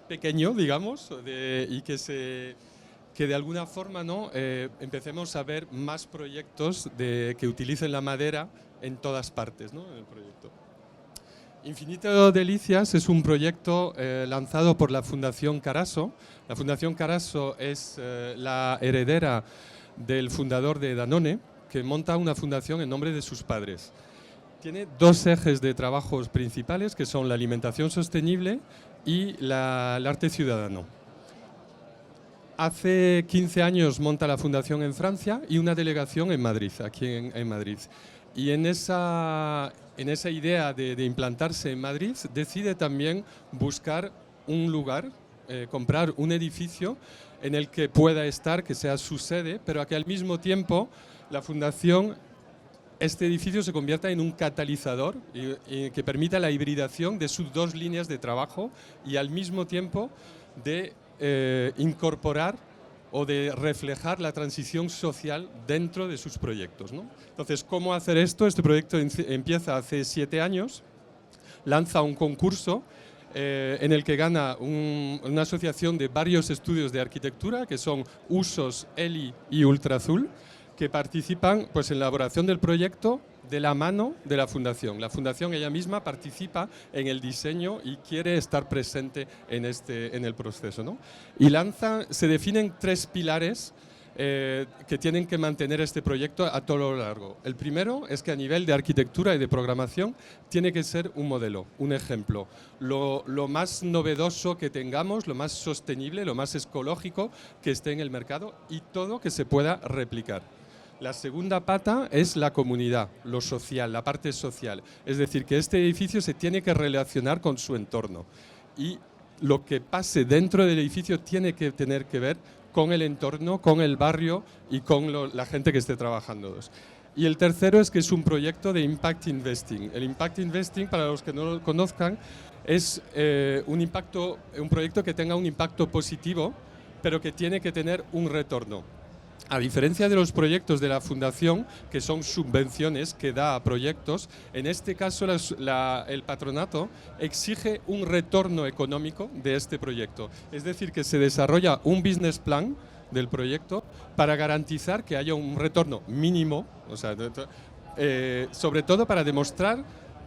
pequeño, digamos, y que de alguna forma, ¿no? Empecemos a ver más proyectos que utilicen la madera en todas partes, ¿no? En el proyecto. Infinito Delicias es un proyecto lanzado por la Fundación Carasso. La Fundación Carasso es la heredera del fundador de Danone, que monta una fundación en nombre de sus padres. Tiene dos ejes de trabajos principales, que son la alimentación sostenible y el arte ciudadano. Hace 15 años monta la fundación en Francia y una delegación en Madrid, aquí en Madrid. Y en esa idea de implantarse en Madrid, decide también buscar un lugar, comprar un edificio en el que pueda estar, que sea su sede, pero a que al mismo tiempo la fundación, este edificio se convierta en un catalizador y que permita la hibridación de sus dos líneas de trabajo y al mismo tiempo de incorporar o de reflejar la transición social dentro de sus proyectos, ¿no? Entonces, ¿cómo hacer esto? Este proyecto empieza hace 7 años, lanza un concurso en el que gana una asociación de varios estudios de arquitectura, que son Usos, Eli y Ultraazul, que participan pues, en la elaboración del proyecto de la mano de la fundación. La fundación ella misma participa en el diseño y quiere estar presente en el proceso, ¿no? Y se definen 3 pilares que tienen que mantener este proyecto a todo lo largo. El primero es que a nivel de arquitectura y de programación tiene que ser un modelo, un ejemplo. Lo más novedoso que tengamos, lo más sostenible, lo más ecológico que esté en el mercado y todo que se pueda replicar. La segunda pata es la comunidad, lo social, la parte social. Es decir, que este edificio se tiene que relacionar con su entorno y lo que pase dentro del edificio tiene que tener que ver con el entorno, con el barrio y con la gente que esté trabajando. Y el tercero es que es un proyecto de Impact Investing. El Impact Investing, para los que no lo conozcan, es un proyecto que tenga un impacto positivo, pero que tiene que tener un retorno. A diferencia de los proyectos de la Fundación, que son subvenciones que da a proyectos, en este caso el patronato exige un retorno económico de este proyecto. Es decir, que se desarrolla un business plan del proyecto para garantizar que haya un retorno mínimo, o sea, sobre todo para demostrar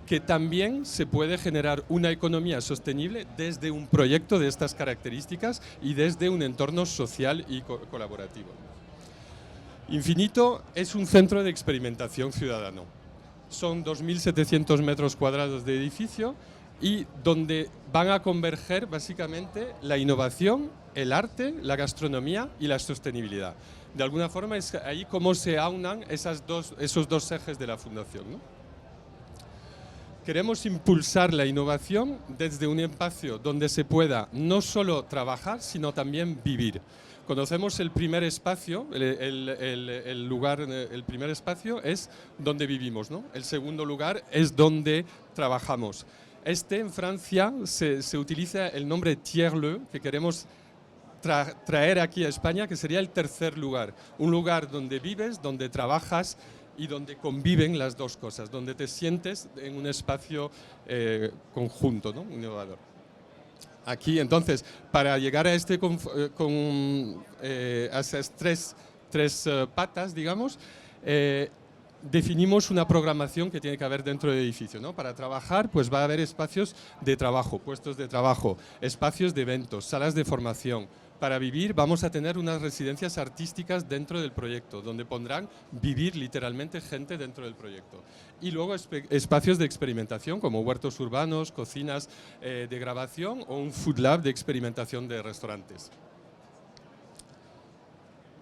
que también se puede generar una economía sostenible desde un proyecto de estas características y desde un entorno social y colaborativo. Infinito es un centro de experimentación ciudadano. Son 2.700 metros cuadrados de edificio y donde van a converger básicamente la innovación, el arte, la gastronomía y la sostenibilidad. De alguna forma es ahí cómo se aunan esos dos ejes de la Fundación, ¿no? Queremos impulsar la innovación desde un espacio donde se pueda no solo trabajar, sino también vivir. Conocemos el primer espacio, el primer espacio es donde vivimos, ¿no? El segundo lugar es donde trabajamos. En Francia se utiliza el nombre tiers-lieu, que queremos traer aquí a España, que sería el tercer lugar. Un lugar donde vives, donde trabajas y donde conviven las dos cosas, donde te sientes en un espacio conjunto, ¿no? Innovador. Aquí, entonces, para llegar a esas tres patas, digamos, definimos una programación que tiene que haber dentro del edificio, ¿no? Para trabajar, pues va a haber espacios de trabajo, puestos de trabajo, espacios de eventos, salas de formación. Para vivir vamos a tener unas residencias artísticas dentro del proyecto, donde pondrán vivir literalmente gente dentro del proyecto. Y luego espacios de experimentación, como huertos urbanos, cocinas de grabación o un food lab de experimentación de restaurantes.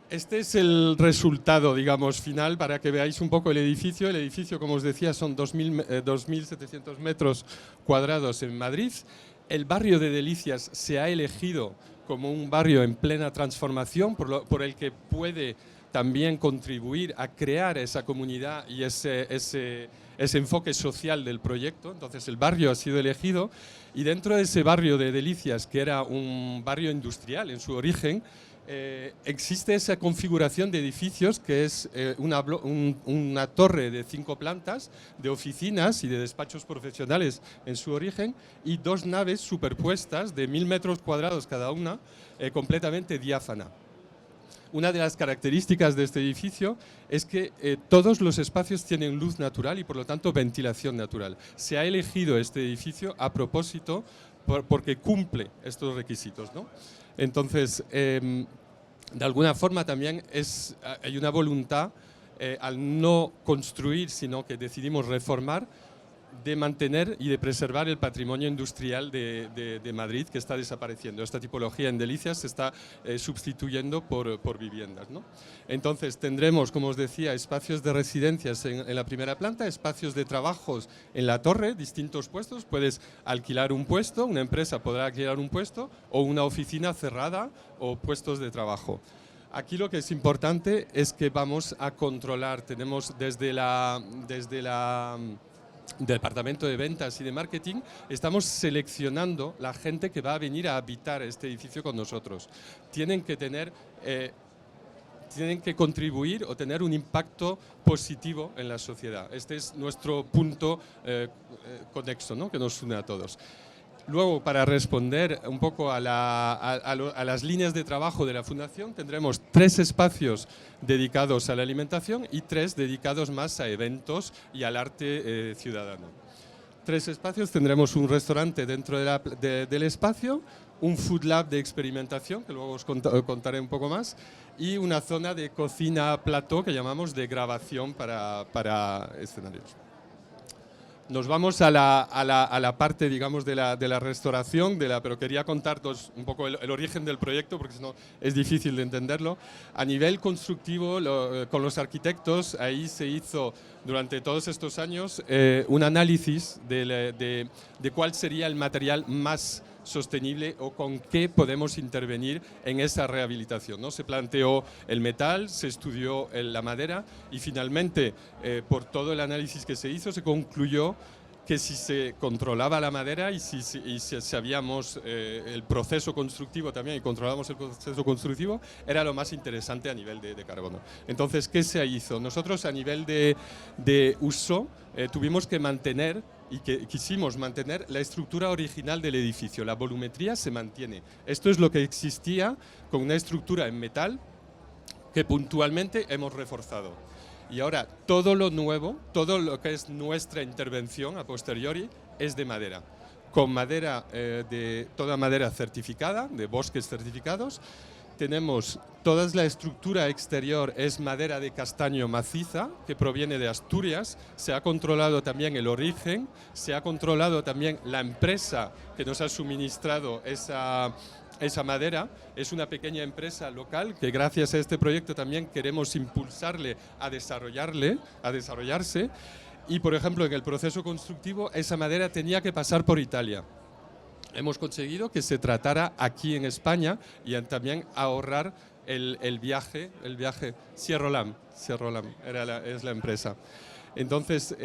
Este es el resultado, digamos, final para que veáis un poco el edificio. El edificio, como os decía, son 2.700 metros cuadrados en Madrid. El barrio de Delicias se ha elegido como un barrio en plena transformación, por el que puede también contribuir a crear esa comunidad y ese enfoque social del proyecto. Entonces el barrio ha sido elegido y dentro de ese barrio de Delicias, que era un barrio industrial en su origen, existe esa configuración de edificios que es una torre de 5 plantas de oficinas y de despachos profesionales en su origen y 2 naves superpuestas de 1000 metros cuadrados cada una, completamente diáfana. Una de las características de este edificio es que todos los espacios tienen luz natural y por lo tanto ventilación natural. Se ha elegido este edificio a propósito porque cumple estos requisitos, ¿no? Entonces, de alguna forma también hay una voluntad, al no construir, sino que decidimos reformar, de mantener y de preservar el patrimonio industrial de Madrid, que está desapareciendo. Esta tipología en Delicias se está sustituyendo por viviendas, ¿no? Entonces tendremos, como os decía, espacios de residencias en la primera planta, espacios de trabajos en la torre, distintos puestos. Puedes alquilar un puesto, una empresa podrá alquilar un puesto o una oficina cerrada o puestos de trabajo. Aquí lo que es importante es que vamos a controlar, tenemos desde Departamento de Ventas y de Marketing, estamos seleccionando la gente que va a venir a habitar este edificio con nosotros. Tienen que contribuir o tener un impacto positivo en la sociedad. Este es nuestro punto conexo, ¿no?, que nos une a todos. Luego, para responder un poco a las líneas de trabajo de la Fundación, tendremos 3 espacios dedicados a la alimentación y 3 dedicados más a eventos y al arte ciudadano. 3 espacios, tendremos un restaurante dentro del espacio, un food lab de experimentación, que luego os contaré un poco más, y una zona de cocina plató que llamamos de grabación para escenarios. Nos vamos a la parte, digamos, de la restauración, pero quería contaros un poco el origen del proyecto, porque si no es difícil de entenderlo. A nivel constructivo, con los arquitectos, ahí se hizo durante todos estos años un análisis de cuál sería el material más sostenible o con qué podemos intervenir en esa rehabilitación, ¿no? Se planteó el metal, se estudió la madera y finalmente, por todo el análisis que se hizo, se concluyó que si se controlaba la madera y si sabíamos el proceso constructivo también y controlábamos el proceso constructivo, era lo más interesante a nivel de carbono. Entonces, ¿qué se hizo? Nosotros a nivel de uso tuvimos que mantener y que quisimos mantener la estructura original del edificio. La volumetría se mantiene. Esto es lo que existía con una estructura en metal que puntualmente hemos reforzado. Y ahora todo lo nuevo, todo lo que es nuestra intervención a posteriori es de madera. Con madera, toda madera certificada, de bosques certificados. Tenemos toda la estructura exterior, es madera de castaño maciza, que proviene de Asturias. Se ha controlado también el origen, se ha controlado también la empresa que nos ha suministrado esa madera. Es una pequeña empresa local que gracias a este proyecto también queremos impulsarle a desarrollarse. Y, por ejemplo, en el proceso constructivo, esa madera tenía que pasar por Italia. Hemos conseguido que se tratara aquí en España y también ahorrar el viaje. Sierrolam es la empresa. Entonces,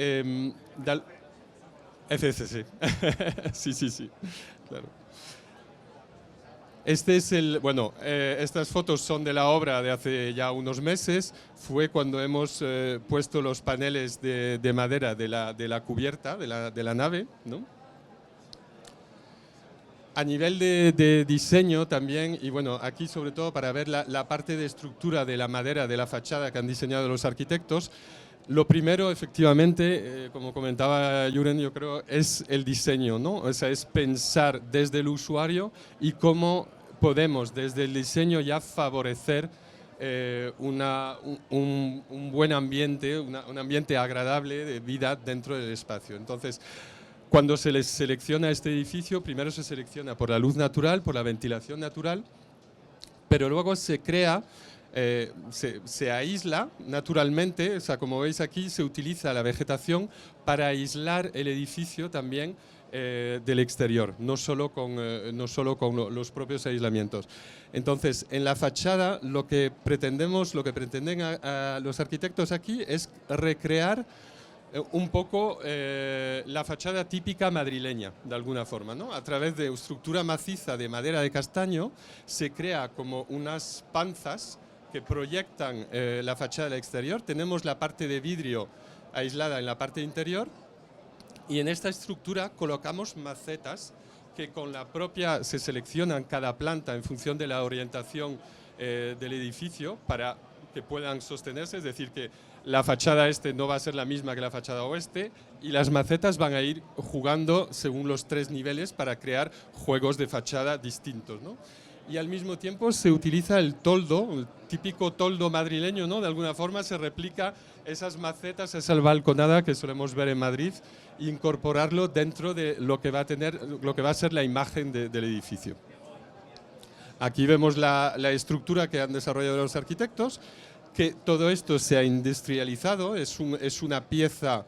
FSC. sí, claro. Estas fotos son de la obra de hace ya unos meses. Fue cuando hemos puesto los paneles de madera de la cubierta de la nave, ¿no? A nivel de diseño también, y bueno, aquí sobre todo para ver la parte de estructura de la madera de la fachada que han diseñado los arquitectos, lo primero, efectivamente, como comentaba Juren, yo creo, es el diseño, ¿no? O sea, es pensar desde el usuario y cómo podemos desde el diseño ya favorecer un buen ambiente, un ambiente agradable de vida dentro del espacio. Entonces, cuando se les selecciona este edificio, primero se selecciona por la luz natural, por la ventilación natural, pero luego se crea, se aísla naturalmente, o sea, como veis aquí, se utiliza la vegetación para aislar el edificio también del exterior, no solo con los propios aislamientos. Entonces, en la fachada lo que pretenden a los arquitectos aquí es recrear un poco la fachada típica madrileña, de alguna forma, ¿no? A través de estructura maciza de madera de castaño se crea como unas panzas que proyectan la fachada del exterior. Tenemos la parte de vidrio aislada en la parte interior y en esta estructura colocamos macetas que con la propia se seleccionan cada planta en función de la orientación del edificio para que puedan sostenerse, es decir, que la fachada este no va a ser la misma que la fachada oeste y las macetas van a ir jugando según los 3 niveles para crear juegos de fachada distintos, ¿no? Y al mismo tiempo se utiliza el toldo, el típico toldo madrileño, ¿no? De alguna forma se replica esas macetas, esa balconada que solemos ver en Madrid, e incorporarlo dentro de lo que va a tener, lo que va a ser la imagen del edificio. Aquí vemos la estructura que han desarrollado los arquitectos, que todo esto se ha industrializado, es una pieza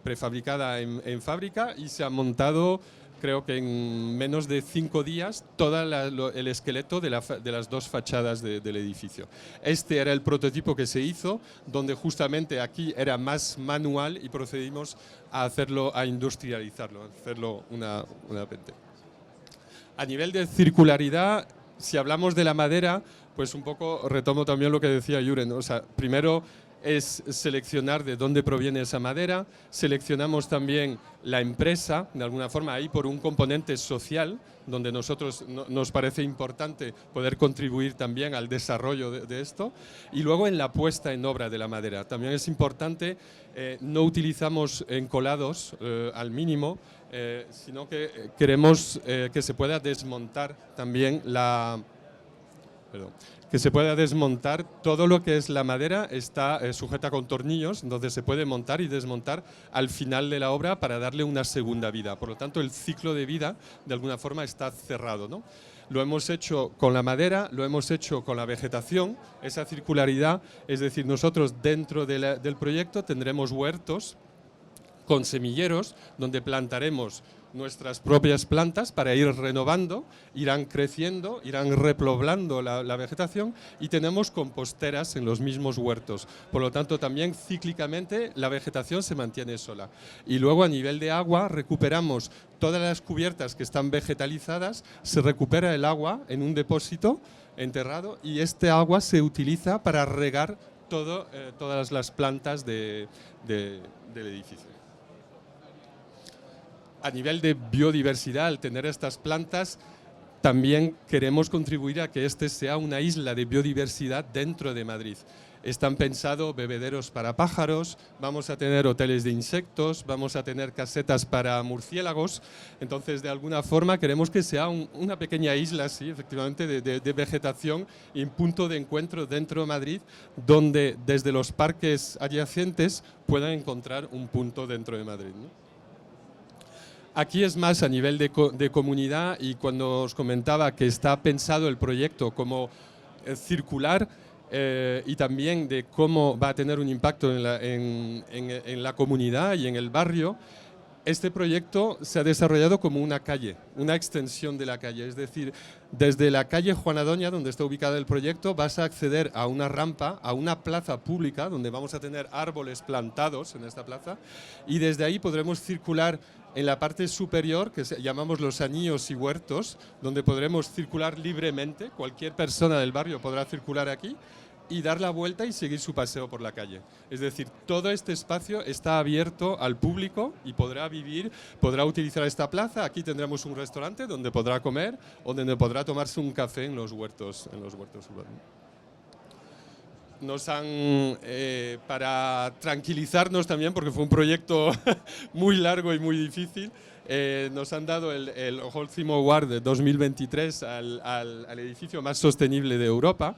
prefabricada en fábrica y se ha montado, creo que en menos de 5 días, todo el esqueleto de las 2 fachadas del edificio. Este era el prototipo que se hizo, donde justamente aquí era más manual y procedimos a hacerlo, a industrializarlo, a hacerlo una pente. A nivel de circularidad, si hablamos de la madera, pues un poco retomo también lo que decía Juren, ¿no? O sea, primero es seleccionar de dónde proviene esa madera, seleccionamos también la empresa, de alguna forma ahí por un componente social, donde nosotros nos parece importante poder contribuir también al desarrollo de esto, y luego en la puesta en obra de la madera. También es importante, no utilizamos encolados al mínimo, sino que queremos que se pueda desmontar también que se pueda desmontar todo lo que es la madera, está sujeta con tornillos, entonces se puede montar y desmontar al final de la obra para darle una segunda vida. Por lo tanto, el ciclo de vida de alguna forma está cerrado, ¿no? Lo hemos hecho con la madera, lo hemos hecho con la vegetación, esa circularidad, es decir, nosotros dentro del proyecto tendremos huertos con semilleros donde plantaremos nuestras propias plantas para ir renovando, irán creciendo, irán repoblando la vegetación y tenemos composteras en los mismos huertos. Por lo tanto, también cíclicamente la vegetación se mantiene sola. Y luego a nivel de agua recuperamos todas las cubiertas que están vegetalizadas, se recupera el agua en un depósito enterrado y este agua se utiliza para regar todas las plantas del edificio. A nivel de biodiversidad, al tener estas plantas, también queremos contribuir a que este sea una isla de biodiversidad dentro de Madrid. Están pensados bebederos para pájaros, vamos a tener hoteles de insectos, vamos a tener casetas para murciélagos. Entonces, de alguna forma, queremos que sea una pequeña isla, sí, efectivamente, de vegetación y un punto de encuentro dentro de Madrid, donde desde los parques adyacentes puedan encontrar un punto dentro de Madrid, ¿no? Aquí es más a nivel de comunidad y cuando os comentaba que está pensado el proyecto como circular y también de cómo va a tener un impacto en la comunidad y en el barrio, este proyecto se ha desarrollado como una calle, una extensión de la calle. Es decir, desde la calle Juana Doña, donde está ubicado el proyecto, vas a acceder a una rampa, a una plaza pública, donde vamos a tener árboles plantados en esta plaza, y desde ahí podremos circular en la parte superior, que llamamos los anillos y huertos, donde podremos circular libremente, cualquier persona del barrio podrá circular aquí, y dar la vuelta y seguir su paseo por la calle. Es decir, todo este espacio está abierto al público y podrá vivir, podrá utilizar esta plaza. Aquí tendremos un restaurante donde podrá comer o donde podrá tomarse un café en los huertos urbanos. Nos han, para tranquilizarnos también, porque fue un proyecto muy largo y muy difícil, nos han dado el Holcim Award de 2023 al edificio más sostenible de Europa.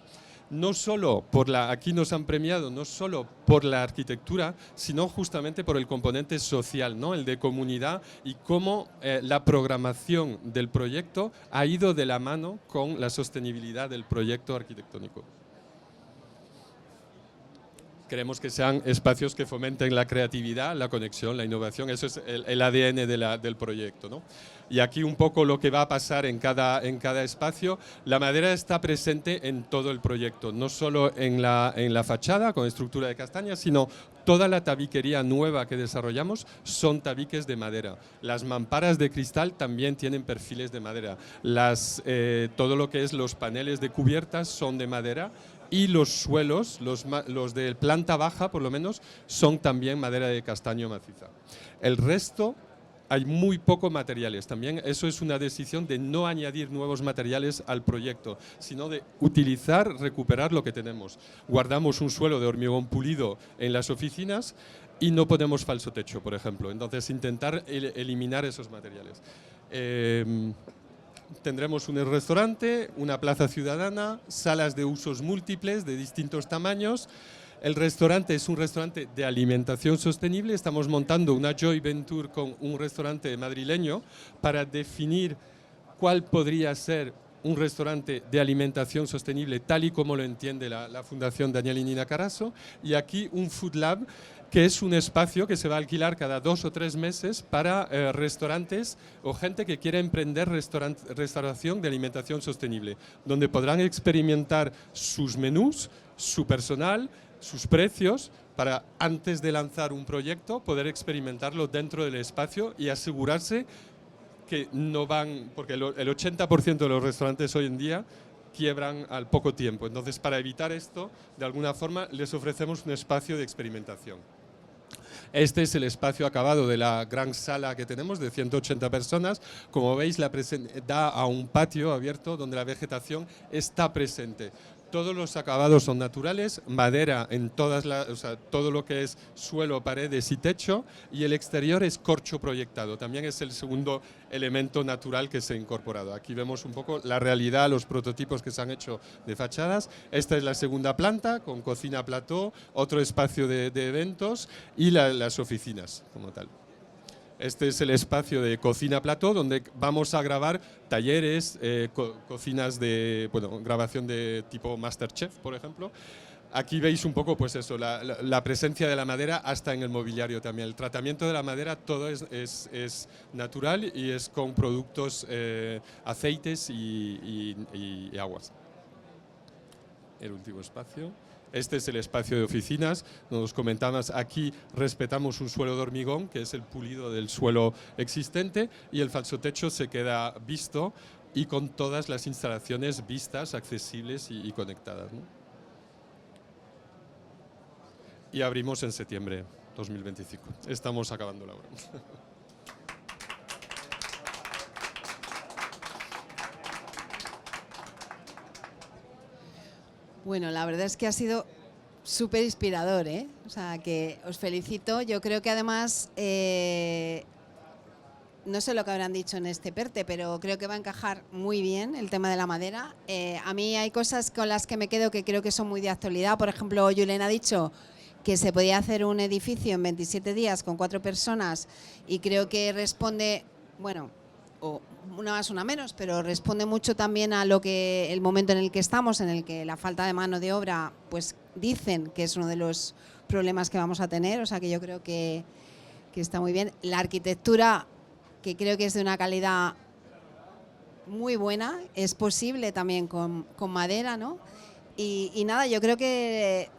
No solo aquí nos han premiado, no solo por la arquitectura, sino justamente por el componente social, ¿no? El de comunidad y cómo la programación del proyecto ha ido de la mano con la sostenibilidad del proyecto arquitectónico. Queremos que sean espacios que fomenten la creatividad, la conexión, la innovación. Eso es el ADN del proyecto, ¿no? Y aquí un poco lo que va a pasar en cada espacio. La madera está presente en todo el proyecto, no solo en la fachada con estructura de castaña, sino toda la tabiquería nueva que desarrollamos son tabiques de madera. Las mamparas de cristal también tienen perfiles de madera. Todo lo que es los paneles de cubiertas son de madera. Y los suelos, los de planta baja por lo menos, son también madera de castaño maciza. El resto, hay muy pocos materiales. También eso es una decisión de no añadir nuevos materiales al proyecto, sino de utilizar, recuperar lo que tenemos. Guardamos un suelo de hormigón pulido en las oficinas y no ponemos falso techo, por ejemplo. Entonces, intentar eliminar esos materiales. Tendremos un restaurante, una plaza ciudadana, salas de usos múltiples de distintos tamaños. El restaurante es un restaurante de alimentación sostenible. Estamos montando una joint venture con un restaurante madrileño para definir cuál podría ser un restaurante de alimentación sostenible tal y como lo entiende la Fundación Daniel y Nina Carasso. Y aquí un Food Lab, que es un espacio que se va a alquilar cada 2 o 3 meses para restaurantes o gente que quiere emprender restauración de alimentación sostenible, donde podrán experimentar sus menús, su personal, sus precios, para antes de lanzar un proyecto poder experimentarlo dentro del espacio y asegurarse que no van, porque el 80% de los restaurantes hoy en día quiebran al poco tiempo. Entonces, para evitar esto, de alguna forma les ofrecemos un espacio de experimentación. Este es el espacio acabado de la gran sala que tenemos de 180 personas. Como veis, da a un patio abierto donde la vegetación está presente. Todos los acabados son naturales, madera en todo lo que es suelo, paredes y techo, y el exterior es corcho proyectado. También es el segundo elemento natural que se ha incorporado. Aquí vemos un poco la realidad, los prototipos que se han hecho de fachadas. Esta es la segunda planta con cocina plató, otro espacio de eventos y las oficinas como tal. Este es el espacio de cocina plató donde vamos a grabar talleres, cocinas de grabación de tipo Masterchef, por ejemplo. Aquí veis un poco pues eso, la presencia de la madera hasta en el mobiliario también. El tratamiento de la madera todo es natural y es con productos, aceites y aguas. El último espacio. Este es el espacio de oficinas. Nos comentamos, aquí respetamos un suelo de hormigón, que es el pulido del suelo existente, y el falso techo se queda visto y con todas las instalaciones vistas, accesibles y conectadas, ¿no? Y abrimos en septiembre 2025. Estamos acabando la obra. Bueno, la verdad es que ha sido súper inspirador, ¿eh? O sea, que os felicito. Yo creo que además, no sé lo que habrán dicho en este PERTE, pero creo que va a encajar muy bien el tema de la madera. A mí hay cosas con las que me quedo que creo que son muy de actualidad. Por ejemplo, Julen ha dicho que se podía hacer un edificio en 27 días con 4 personas y creo que responde, bueno, o una más, una menos, pero responde mucho también a lo que el momento en el que estamos, en el que la falta de mano de obra, pues dicen que es uno de los problemas que vamos a tener, o sea que yo creo que está muy bien. La arquitectura, que creo que es de una calidad muy buena, es posible también con madera, ¿no? Y nada, yo creo que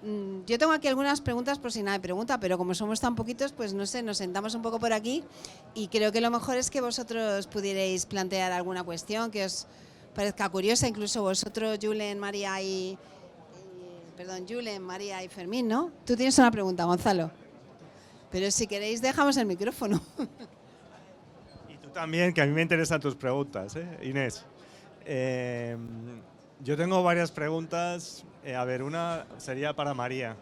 yo tengo aquí algunas preguntas por si nadie pregunta, pero como somos tan poquitos, pues no sé, nos sentamos un poco por aquí y creo que lo mejor es que vosotros pudierais plantear alguna cuestión que os parezca curiosa, incluso vosotros, Julen, María Julen, María y Fermín, ¿no? Tú tienes una pregunta, Gonzalo, pero si queréis dejamos el micrófono. Y tú también, que a mí me interesan tus preguntas, Inés. Yo tengo varias preguntas. A ver, una sería para María.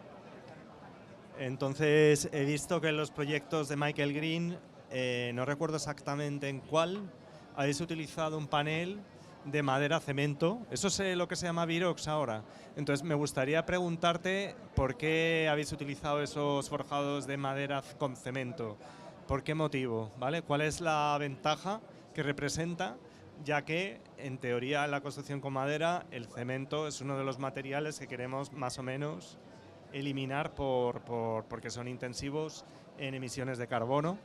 Entonces, he visto que en los proyectos de Michael Green, no recuerdo exactamente en cuál, habéis utilizado un panel de madera cemento. Eso es lo que se llama Virox ahora. Entonces, me gustaría preguntarte por qué habéis utilizado esos forjados de madera con cemento. ¿Por qué motivo? ¿Vale? ¿Cuál es la ventaja que representa? Ya que, en teoría, en la construcción con madera, el cemento es uno de los materiales que queremos más o menos eliminar porque son intensivos en emisiones de carbono,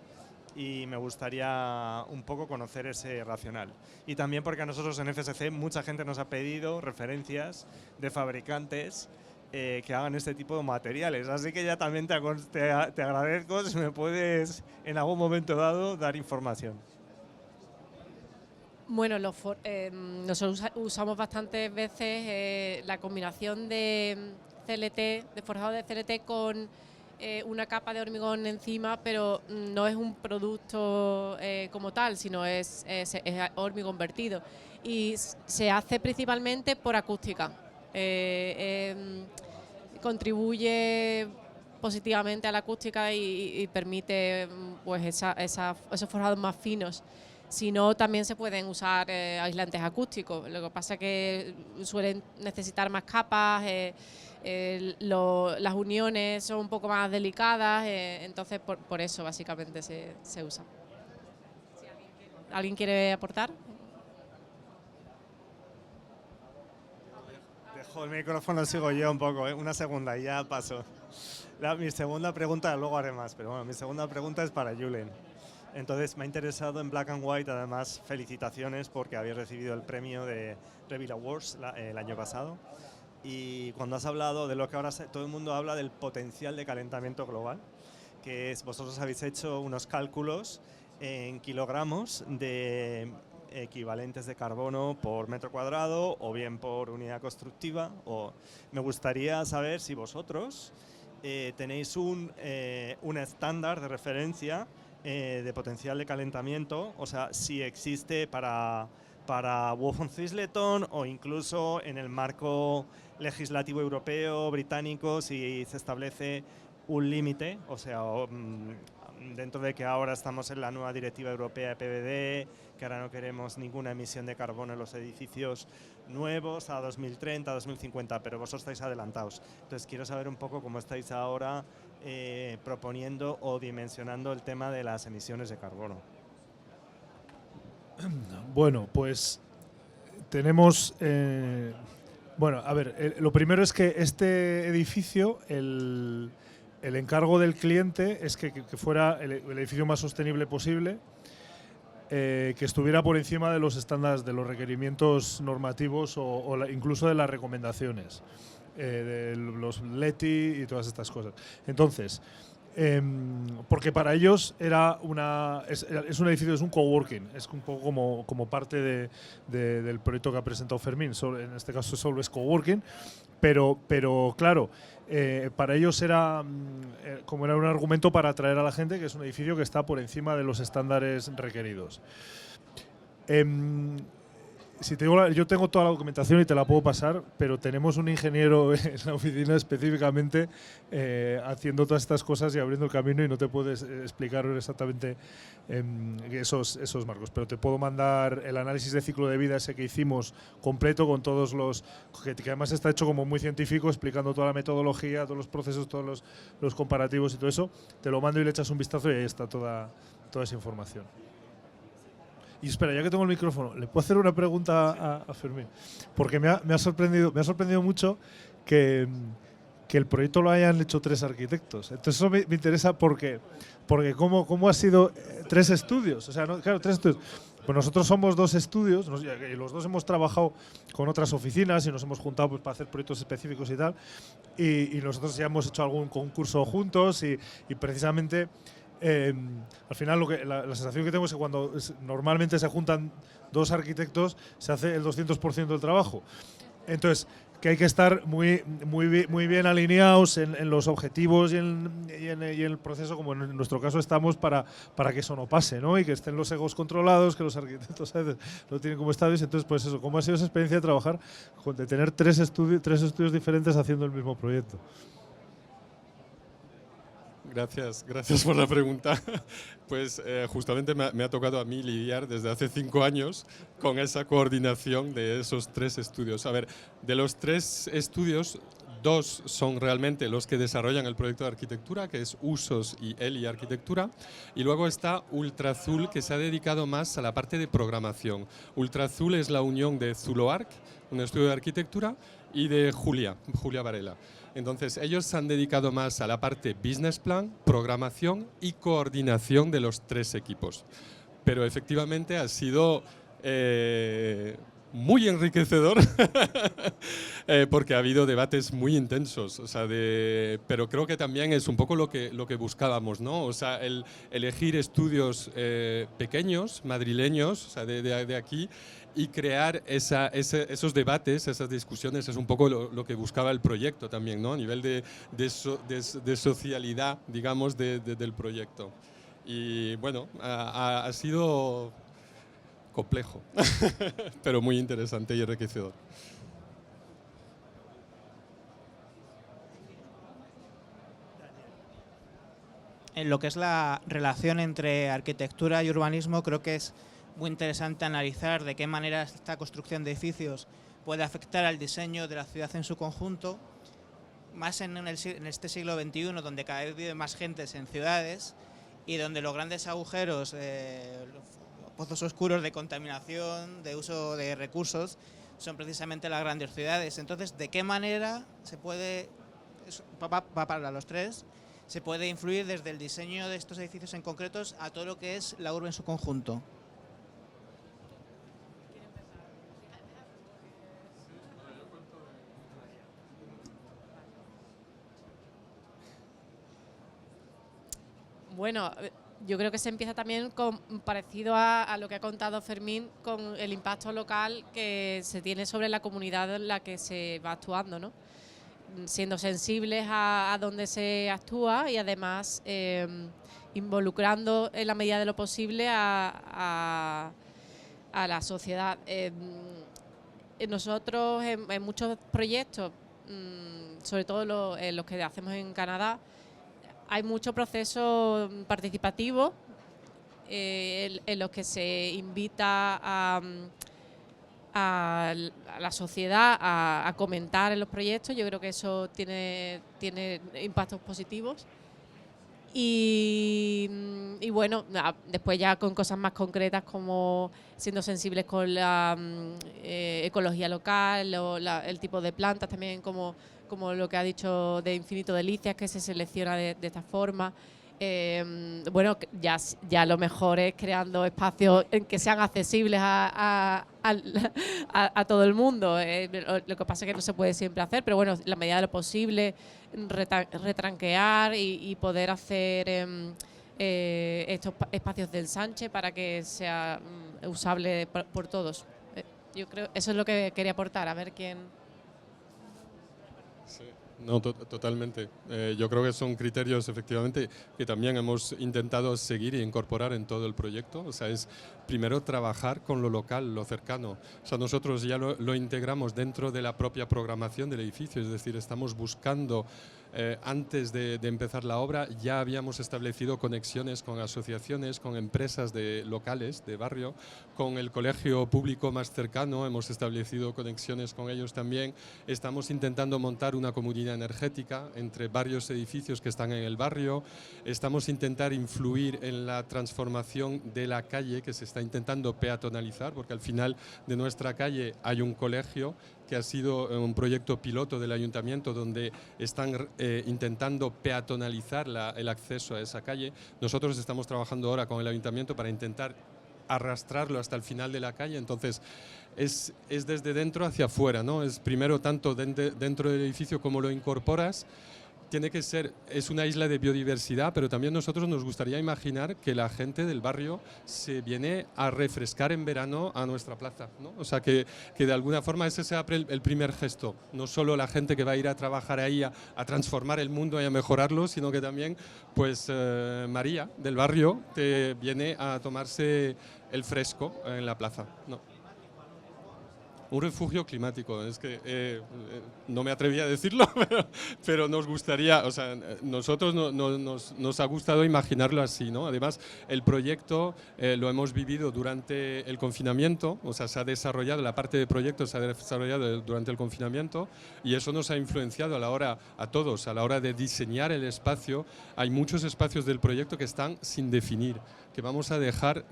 y me gustaría un poco conocer ese racional. Y también porque a nosotros en FSC mucha gente nos ha pedido referencias de fabricantes que hagan este tipo de materiales. Así que ya también te agradezco si me puedes en algún momento dado dar información. Bueno, nosotros usamos bastantes veces la combinación de CLT, de forjado de CLT con una capa de hormigón encima, pero no es un producto como tal, sino es hormigón vertido. Y se hace principalmente por acústica. Contribuye positivamente a la acústica y permite pues esos forjados más finos. Si no, también se pueden usar aislantes acústicos. Lo que pasa es que suelen necesitar más capas, las uniones son un poco más delicadas, entonces por eso básicamente se usa. ¿Alguien quiere aportar? Dejo el micrófono, sigo yo un poco, una segunda y ya paso. Mi segunda pregunta, luego haré más, pero bueno, mi segunda pregunta es para Julen. Entonces me ha interesado en Black and White, además felicitaciones porque habéis recibido el premio de Revit Awards el año pasado. Y cuando has hablado de lo que ahora todo el mundo habla del potencial de calentamiento global, que es, vosotros habéis hecho unos cálculos en kilogramos de equivalentes de carbono por metro cuadrado o bien por unidad constructiva. Me gustaría saber si vosotros tenéis un estándar de referencia de potencial de calentamiento, o sea, si existe para Wolf-Thistleton o incluso en el marco legislativo europeo, británico, si se establece un límite, o sea, dentro de que ahora estamos en la nueva directiva europea de PVD, que ahora no queremos ninguna emisión de carbono en los edificios nuevos a 2030, 2050, pero vosotros estáis adelantados. Entonces quiero saber un poco cómo estáis ahora proponiendo o dimensionando el tema de las emisiones de carbono. Bueno, pues tenemos... bueno, a ver, lo primero es que este edificio, el encargo del cliente es que fuera el edificio más sostenible posible, que estuviera por encima de los estándares, de los requerimientos normativos o incluso de las recomendaciones, de los LETI y todas estas cosas. Entonces, porque para ellos es un edificio, es un coworking, es un poco como parte del proyecto que ha presentado Fermín. En este caso solo es coworking, pero claro, para ellos era un argumento para atraer a la gente, que es un edificio que está por encima de los estándares requeridos. Si te digo, yo tengo toda la documentación y te la puedo pasar, pero tenemos un ingeniero en la oficina específicamente haciendo todas estas cosas y abriendo el camino, y no te puedes explicar exactamente esos marcos. Pero te puedo mandar el análisis de ciclo de vida ese que hicimos completo con todos los… que además está hecho como muy científico, explicando toda la metodología, todos los procesos, todos los comparativos y todo eso. Te lo mando y le echas un vistazo y ahí está toda esa información. Y espera, ya que tengo el micrófono, ¿le puedo hacer una pregunta a Fermín? Porque me ha sorprendido mucho que el proyecto lo hayan hecho 3 arquitectos. Entonces eso me interesa porque ¿cómo ha sido 3 estudios? O sea, claro, 3 estudios. Pues nosotros somos 2 estudios, y los 2 hemos trabajado con otras oficinas y nos hemos juntado pues, para hacer proyectos específicos y tal. Y nosotros ya hemos hecho algún concurso juntos y precisamente… al final la sensación que tengo es que cuando normalmente se juntan 2 arquitectos se hace el 200% del trabajo. Entonces, que hay que estar muy bien alineados en los objetivos y en el proceso, como en nuestro caso estamos, para que eso no pase, ¿no? Y que estén los egos controlados, que los arquitectos a veces lo tienen como estadios. Entonces, pues eso, ¿cómo ha sido esa experiencia de trabajar, de tener 3 estudios diferentes haciendo el mismo proyecto? Gracias por la pregunta. Pues justamente me ha tocado a mí lidiar desde hace 5 años con esa coordinación de esos 3 estudios. A ver, de los 3 estudios, dos son realmente los que desarrollan el proyecto de arquitectura, que es Usos y Eli Arquitectura, y luego está Ultraazul, que se ha dedicado más a la parte de programación. Ultraazul es la unión de Zuloarc, un estudio de arquitectura, y de Julia Varela. Entonces, ellos se han dedicado más a la parte business plan, programación y coordinación de los tres equipos. Pero efectivamente ha sido muy enriquecedor porque ha habido debates muy intensos, o sea, pero creo que también es un poco lo que buscábamos, ¿no? O sea, el elegir estudios pequeños, madrileños, o sea, de aquí, y crear esos debates, esas discusiones, es un poco lo que buscaba el proyecto también, ¿no? A nivel de socialidad, digamos, del proyecto. Y bueno, ha sido complejo, pero muy interesante y enriquecedor. En lo que es la relación entre arquitectura y urbanismo, creo que es muy interesante analizar de qué manera esta construcción de edificios puede afectar al diseño de la ciudad en su conjunto, más en este siglo XXI, donde cada vez vive más gente en ciudades y donde los grandes agujeros, pozos oscuros de contaminación, de uso de recursos, son precisamente las grandes ciudades. Entonces, ¿de qué manera se puede, va para los tres, se puede influir desde el diseño de estos edificios en concretos a todo lo que es la urbe en su conjunto? Bueno, yo creo que se empieza también parecido a lo que ha contado Fermín, con el impacto local que se tiene sobre la comunidad en la que se va actuando, ¿no? Siendo sensibles a dónde se actúa y además involucrando en la medida de lo posible a la sociedad. Nosotros en muchos proyectos, sobre todo los que hacemos en Canadá, hay mucho proceso participativo en los que se invita a la sociedad a comentar en los proyectos. Yo creo que eso tiene impactos positivos. Y bueno, después ya con cosas más concretas como siendo sensibles con la ecología local, el tipo de plantas también, como lo que ha dicho de Infinito Delicias, que se selecciona de esta forma. Bueno, ya lo mejor es creando espacios en que sean accesibles a todo el mundo. Lo que pasa es que no se puede siempre hacer, pero bueno, en la medida de lo posible, retranquear y poder hacer estos espacios de ensanche para que sea usable por todos. Yo creo eso es lo que quería aportar, a ver quién. Sí. No, totalmente. Yo creo que son criterios, efectivamente, que también hemos intentado seguir e incorporar en todo el proyecto. O sea, es primero trabajar con lo local, lo cercano. O sea, nosotros ya lo integramos dentro de la propia programación del edificio, es decir, estamos buscando, antes de empezar la obra, ya habíamos establecido conexiones con asociaciones, con empresas locales, de barrio, con el colegio público más cercano, hemos establecido conexiones con ellos también. Estamos intentando montar una comunidad energética entre varios edificios que están en el barrio. Estamos intentando influir en la transformación de la calle, que se está intentando peatonalizar, porque al final de nuestra calle hay un colegio que ha sido un proyecto piloto del ayuntamiento donde están intentando peatonalizar el acceso a esa calle. Nosotros estamos trabajando ahora con el ayuntamiento para intentar arrastrarlo hasta el final de la calle. Entonces es desde dentro hacia afuera, ¿no? Es primero tanto dentro del edificio como lo incorporas. Tiene que ser, es una isla de biodiversidad, pero también nosotros nos gustaría imaginar que la gente del barrio se viene a refrescar en verano a nuestra plaza, ¿no? O sea, que de alguna forma ese sea el primer gesto. No solo la gente que va a ir a trabajar ahí a transformar el mundo y a mejorarlo, sino que también, pues, María del barrio te viene a tomarse el fresco en la plaza, ¿no? un refugio climático. Es que no me atreví a decirlo, pero nos gustaría, o sea, nosotros nos ha gustado imaginarlo así, ¿no? Además, el proyecto lo hemos vivido durante el confinamiento, o sea, se ha desarrollado, la parte de proyecto se ha desarrollado durante el confinamiento, y eso nos ha influenciado a todos, a la hora de diseñar el espacio. Hay muchos espacios del proyecto que están sin definir, que vamos a dejar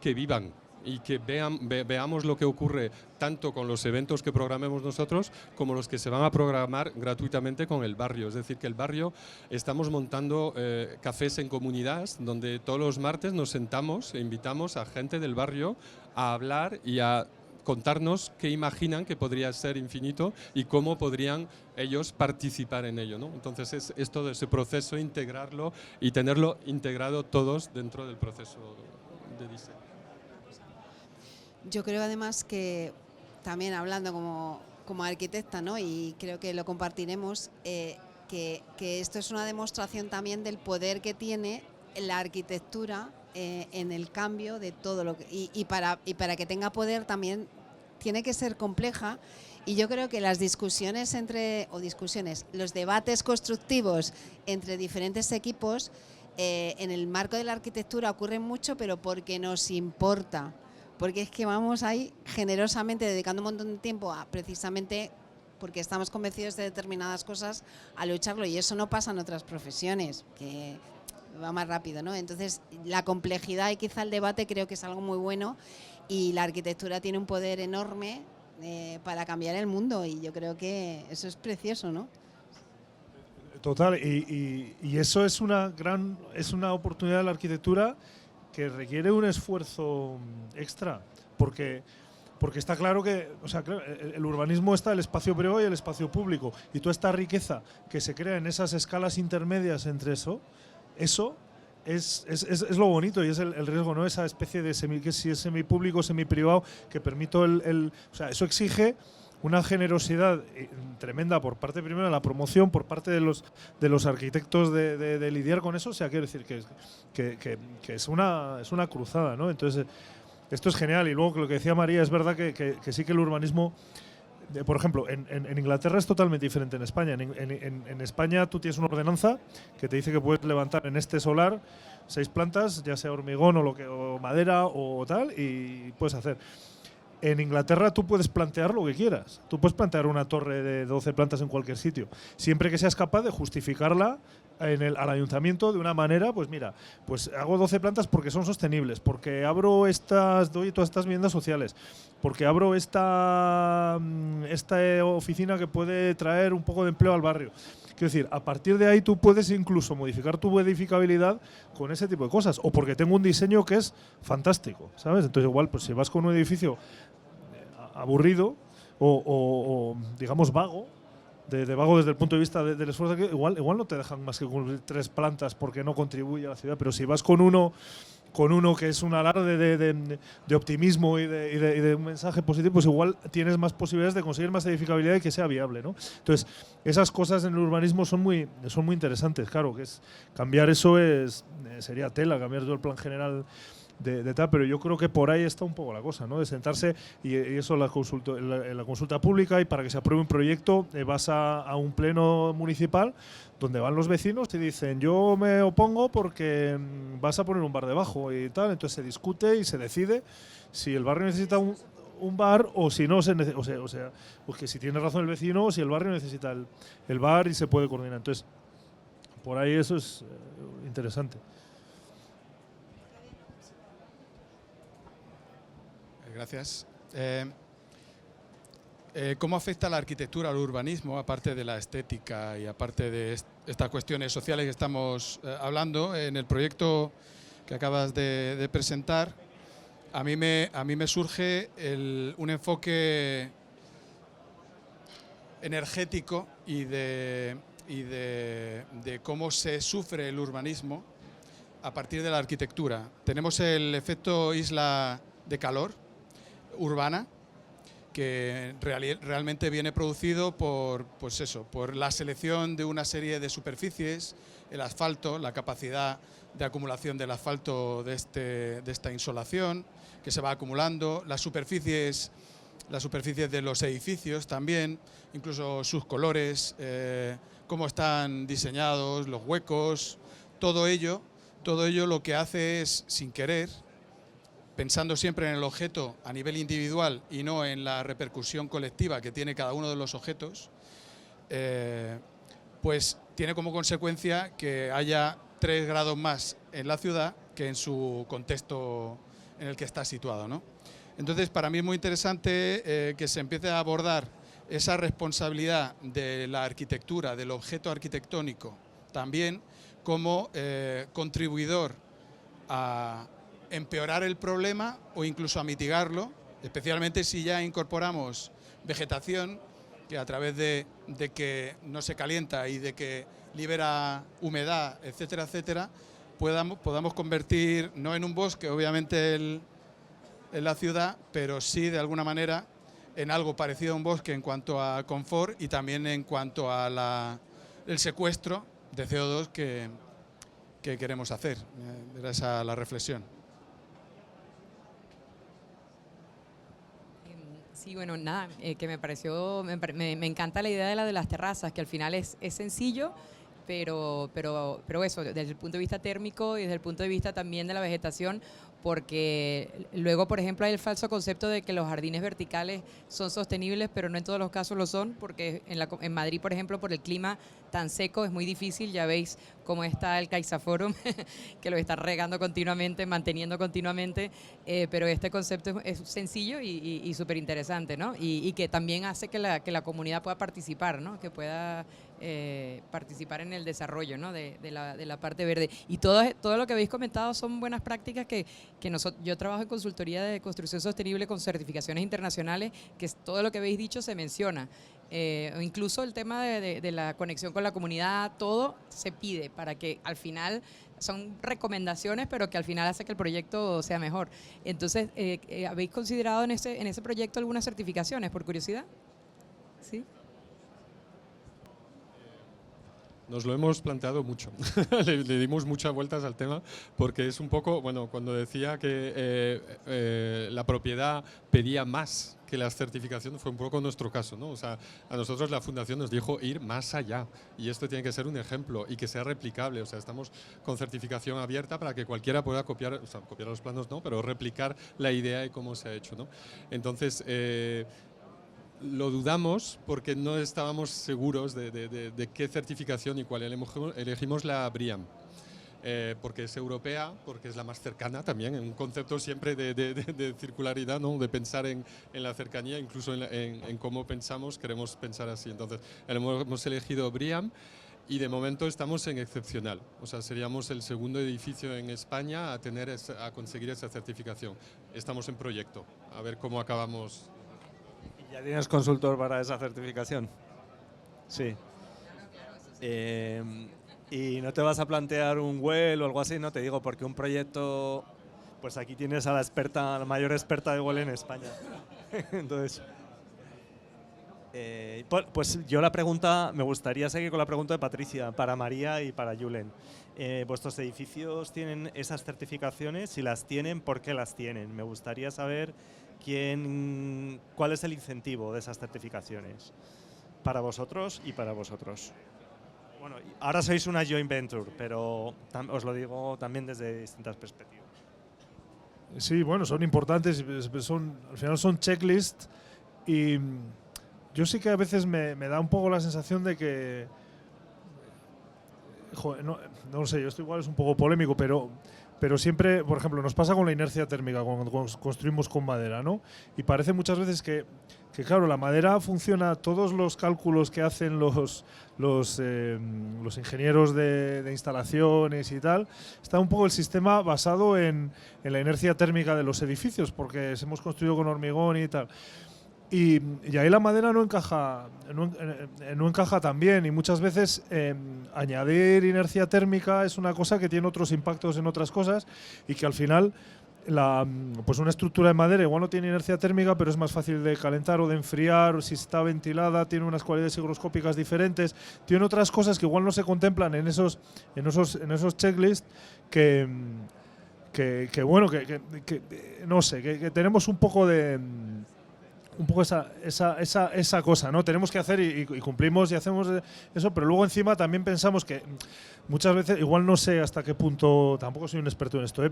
que vivan y que veamos lo que ocurre tanto con los eventos que programemos nosotros como los que se van a programar gratuitamente con el barrio. Es decir, que el barrio estamos montando cafés en comunidad donde todos los martes nos sentamos e invitamos a gente del barrio a hablar y a contarnos qué imaginan que podría ser infinito y cómo podrían ellos participar en ello, ¿no? Entonces es todo ese proceso, integrarlo y tenerlo integrado todos dentro del proceso de diseño. Yo creo además que también hablando como arquitecta, ¿no? Y creo que lo compartiremos, que esto es una demostración también del poder que tiene la arquitectura en el cambio de todo lo que, y para que tenga poder también tiene que ser compleja, y yo creo que las discusiones los debates constructivos entre diferentes equipos en el marco de la arquitectura ocurren mucho, pero porque nos importa, porque es que vamos ahí generosamente dedicando un montón de tiempo a precisamente porque estamos convencidos de determinadas cosas a lucharlo, y eso no pasa en otras profesiones, que va más rápido, ¿no? Entonces, la complejidad y quizá el debate creo que es algo muy bueno, y la arquitectura tiene un poder enorme para cambiar el mundo, y yo creo que eso es precioso, ¿no? Total, y eso es una oportunidad de la arquitectura que requiere un esfuerzo extra, porque está claro que, o sea, el urbanismo está el espacio privado y el espacio público, y toda esta riqueza que se crea en esas escalas intermedias entre eso es lo bonito, y es el riesgo, ¿no? Esa especie de que si es semipúblico, semiprivado, que permito o sea, eso exige una generosidad tremenda por parte, primero, de la promoción, por parte de los arquitectos de lidiar con eso. O sea, quiero decir que es una cruzada, ¿no? Entonces, esto es genial. Y luego, lo que decía María, es verdad que sí que el urbanismo, por ejemplo, en Inglaterra es totalmente diferente en España. En España tú tienes una ordenanza que te dice que puedes levantar en este solar 6 plantas, ya sea hormigón o madera o tal, y puedes hacer. En Inglaterra tú puedes plantear lo que quieras. Tú puedes plantear una torre de 12 plantas en cualquier sitio, siempre que seas capaz de justificarla al ayuntamiento de una manera, pues mira, pues hago 12 plantas porque son sostenibles, porque doy todas estas viviendas sociales, porque abro esta oficina que puede traer un poco de empleo al barrio. Quiero decir, a partir de ahí tú puedes incluso modificar tu edificabilidad con ese tipo de cosas, o porque tengo un diseño que es fantástico, ¿sabes? Entonces igual, pues si vas con un edificio aburrido o digamos vago, de vago desde el punto de vista del esfuerzo, que igual no te dejan más que con 3 plantas porque no contribuye a la ciudad, pero si vas con uno que es un alarde de optimismo y de un mensaje positivo, pues igual tienes más posibilidades de conseguir más edificabilidad y que sea viable, ¿no? Entonces, esas cosas en el urbanismo son muy interesantes, claro, que es cambiar eso sería tela, cambiar todo el plan general de tal, pero yo creo que por ahí está un poco la cosa, ¿no? De sentarse y eso en la consulta pública, y para que se apruebe un proyecto vas a un pleno municipal donde van los vecinos y dicen yo me opongo porque vas a poner un bar debajo y tal, entonces se discute y se decide si el barrio necesita un bar o si no o sea, porque si tiene razón el vecino o si el barrio necesita el bar y se puede coordinar. Entonces, por ahí eso es interesante. Gracias. ¿Cómo afecta la arquitectura al urbanismo, aparte de la estética y aparte de estas cuestiones sociales que estamos hablando? En el proyecto que acabas de presentar, a mí me surge un enfoque energético y de cómo se sufre el urbanismo a partir de la arquitectura. Tenemos el efecto isla de calor urbana, que realmente viene producido por la selección de una serie de superficies, el asfalto, la capacidad de acumulación del asfalto de esta insolación que se va acumulando, las superficies las superficies de los edificios también, incluso sus colores, cómo están diseñados, los huecos, todo ello lo que hace es, sin querer, pensando siempre en el objeto a nivel individual y no en la repercusión colectiva que tiene cada uno de los objetos, pues tiene como consecuencia que haya 3 grados más en la ciudad que en su contexto en el que está situado, ¿no? Entonces, para mí es muy interesante que se empiece a abordar esa responsabilidad de la arquitectura, del objeto arquitectónico, también como contribuidor a empeorar el problema o incluso a mitigarlo, especialmente si ya incorporamos vegetación, que a través de que no se calienta y de que libera humedad, etcétera, etcétera, podamos convertir, no en un bosque, obviamente, en la ciudad, pero sí, de alguna manera, en algo parecido a un bosque en cuanto a confort y también en cuanto a el secuestro de CO2 que queremos hacer. Era esa la reflexión. Sí, bueno, nada, que me pareció, me encanta la idea de las terrazas, que al final es sencillo, pero eso, desde el punto de vista térmico y desde el punto de vista también de la vegetación, porque luego, por ejemplo, hay el falso concepto de que los jardines verticales son sostenibles, pero no en todos los casos lo son, porque en Madrid, por ejemplo, por el clima tan seco es muy difícil. Ya veis cómo está el CaixaForum, que lo está regando continuamente, manteniendo continuamente, pero este concepto es sencillo y súper interesante, ¿no? Y que también hace que la comunidad pueda participar, ¿no? Que pueda participar en el desarrollo, ¿no? de la parte verde. Y todo lo que habéis comentado son buenas prácticas que yo trabajo en consultoría de construcción sostenible con certificaciones internacionales, que todo lo que habéis dicho se menciona. Incluso el tema de la conexión con la comunidad, todo se pide para que al final son recomendaciones, pero que al final hace que el proyecto sea mejor. Entonces, ¿habéis considerado en ese proyecto algunas certificaciones, por curiosidad? ¿Sí? Nos lo hemos planteado mucho, le dimos muchas vueltas al tema, porque es un poco, bueno, cuando decía que la propiedad pedía más que las certificaciones, fue un poco nuestro caso, ¿no? O sea, a nosotros la Fundación nos dijo ir más allá, y esto tiene que ser un ejemplo y que sea replicable. O sea, estamos con certificación abierta para que cualquiera pueda copiar, o sea, copiar los planos no, pero replicar la idea y cómo se ha hecho, ¿no? Entonces, lo dudamos porque no estábamos seguros de qué certificación y cuál elegimos la BREEAM. Porque es europea, porque es la más cercana también, en un concepto siempre de circularidad, ¿no? De pensar en la cercanía, incluso en cómo pensamos, queremos pensar así. Entonces, hemos elegido BREEAM y de momento estamos en excepcional. O sea, seríamos el segundo edificio en España a conseguir esa certificación. Estamos en proyecto, a ver cómo acabamos. ¿Ya tienes consultor para esa certificación? Sí. ¿Y no te vas a plantear un WELL o algo así? No te digo, porque un proyecto, pues aquí tienes a la mayor experta de WELL en España. Entonces, pues yo la pregunta, me gustaría seguir con la pregunta de Patricia, para María y para Julen. ¿Vuestros edificios tienen esas certificaciones? Si las tienen, ¿por qué las tienen? Me gustaría saber cuál es el incentivo de esas certificaciones para vosotros y para vosotros. Bueno, ahora sois una joint venture, pero os lo digo también desde distintas perspectivas. Sí, bueno, son importantes, al final son checklists, y yo sí que a veces me da un poco la sensación de que, joder, no lo sé, yo esto igual es un poco polémico, pero siempre, por ejemplo, nos pasa con la inercia térmica cuando construimos con madera, ¿no? Y parece muchas veces que claro, la madera funciona, todos los cálculos que hacen los ingenieros de instalaciones y tal, está un poco el sistema basado en la inercia térmica de los edificios, porque hemos construido con hormigón y tal. Y ahí la madera no encaja tan bien, y muchas veces añadir inercia térmica es una cosa que tiene otros impactos en otras cosas, y que al final pues una estructura de madera igual no tiene inercia térmica, pero es más fácil de calentar o de enfriar, si está ventilada tiene unas cualidades higroscópicas diferentes, tiene otras cosas que igual no se contemplan en esos checklists que bueno, que no sé, que tenemos un poco de un poco esa cosa, ¿no? Tenemos que hacer y cumplimos y hacemos eso, pero luego encima también pensamos que muchas veces, igual no sé hasta qué punto, tampoco soy un experto en esto,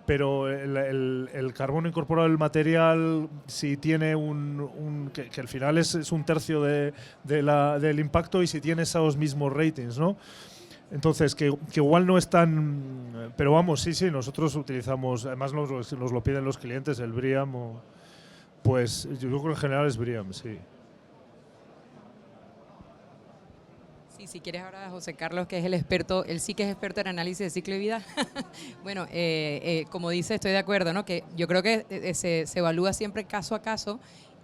pero el carbono incorporado al material, si tiene que al final es un tercio del impacto, y si tiene esos mismos ratings, ¿no? Entonces, que igual no es tan… Pero vamos, sí, nosotros utilizamos, además nos lo piden los clientes, el BREEAM, pues yo creo que en general es BREEAM, sí. Sí, si quieres ahora José Carlos, que es el experto, él sí que es experto en análisis de ciclo de vida. Bueno, como dice, estoy de acuerdo, ¿no? Que yo creo que se evalúa siempre caso a caso.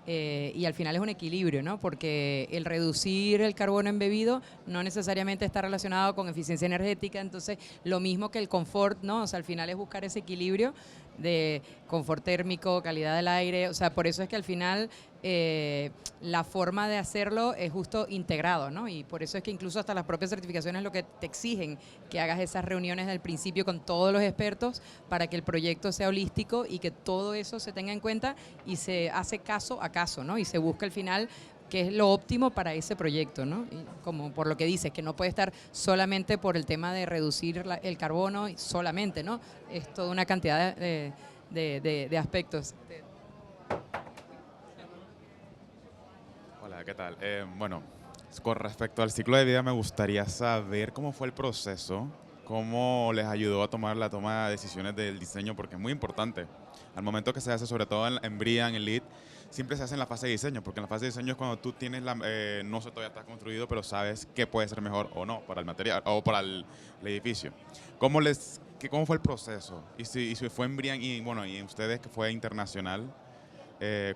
Y al final es un equilibrio, ¿no? Porque el reducir el carbono embebido no necesariamente está relacionado con eficiencia energética, entonces lo mismo que el confort, ¿no? O sea, al final es buscar ese equilibrio de confort térmico, calidad del aire, o sea, por eso es que al final la forma de hacerlo es justo integrado, ¿no? Y por eso es que incluso hasta las propias certificaciones lo que te exigen que hagas esas reuniones del principio con todos los expertos para que el proyecto sea holístico y que todo eso se tenga en cuenta y se hace caso a caso, ¿no? Y se busca al final qué es lo óptimo para ese proyecto, ¿no? Y como por lo que dices, que no puede estar solamente por el tema de reducir el carbono solamente, ¿no? Es toda una cantidad de aspectos. Hola, ¿qué tal? Bueno, con respecto al ciclo de vida me gustaría saber cómo fue el proceso, cómo les ayudó a tomar la toma de decisiones del diseño, porque es muy importante. Al momento que se hace, sobre todo en BREEAM, en LEED, siempre se hace en la fase de diseño, porque en la fase de diseño es cuando tú tienes, no sé, todavía está construido, pero sabes qué puede ser mejor o no para el material o para el edificio. ¿Cómo fue el proceso? Y si fue en BREEAM y, bueno, y en ustedes que fue internacional,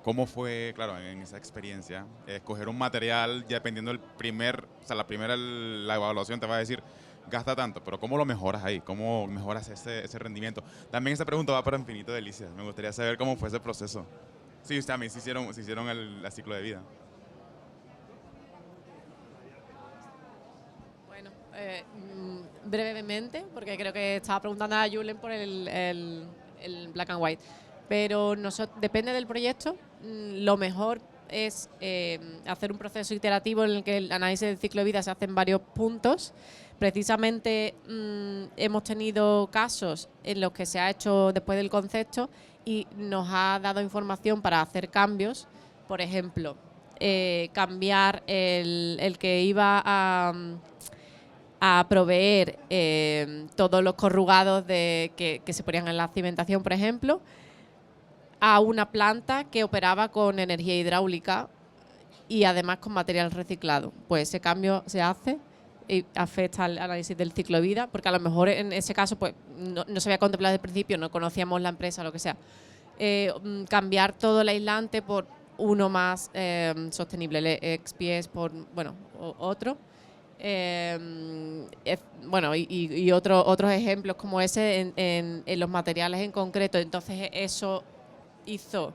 ¿cómo fue, claro, en esa experiencia, escoger un material ya dependiendo del la evaluación te va a decir, gasta tanto, pero ¿cómo lo mejoras ahí? ¿Cómo mejoras ese rendimiento? También esa pregunta va para Infinito Delicias. Me gustaría saber cómo fue ese proceso. Sí, también se hicieron el ciclo de vida. Bueno, brevemente, porque creo que estaba preguntando a Julen por el Black and White. Pero depende del proyecto, lo mejor es hacer un proceso iterativo en el que el análisis del ciclo de vida se hace en varios puntos. Precisamente hemos tenido casos en los que se ha hecho después del concepto y nos ha dado información para hacer cambios. Por ejemplo, cambiar el que iba a proveer todos los corrugados que se ponían en la cimentación, por ejemplo, a una planta que operaba con energía hidráulica y además con material reciclado. Pues ese cambio se hace y afecta al análisis del ciclo de vida, porque a lo mejor en ese caso pues no se había contemplado desde el principio, no conocíamos la empresa o lo que sea. Cambiar todo el aislante por uno más sostenible, el XPS por otro. Bueno, y otros ejemplos como ese en los materiales en concreto. Entonces eso hizo,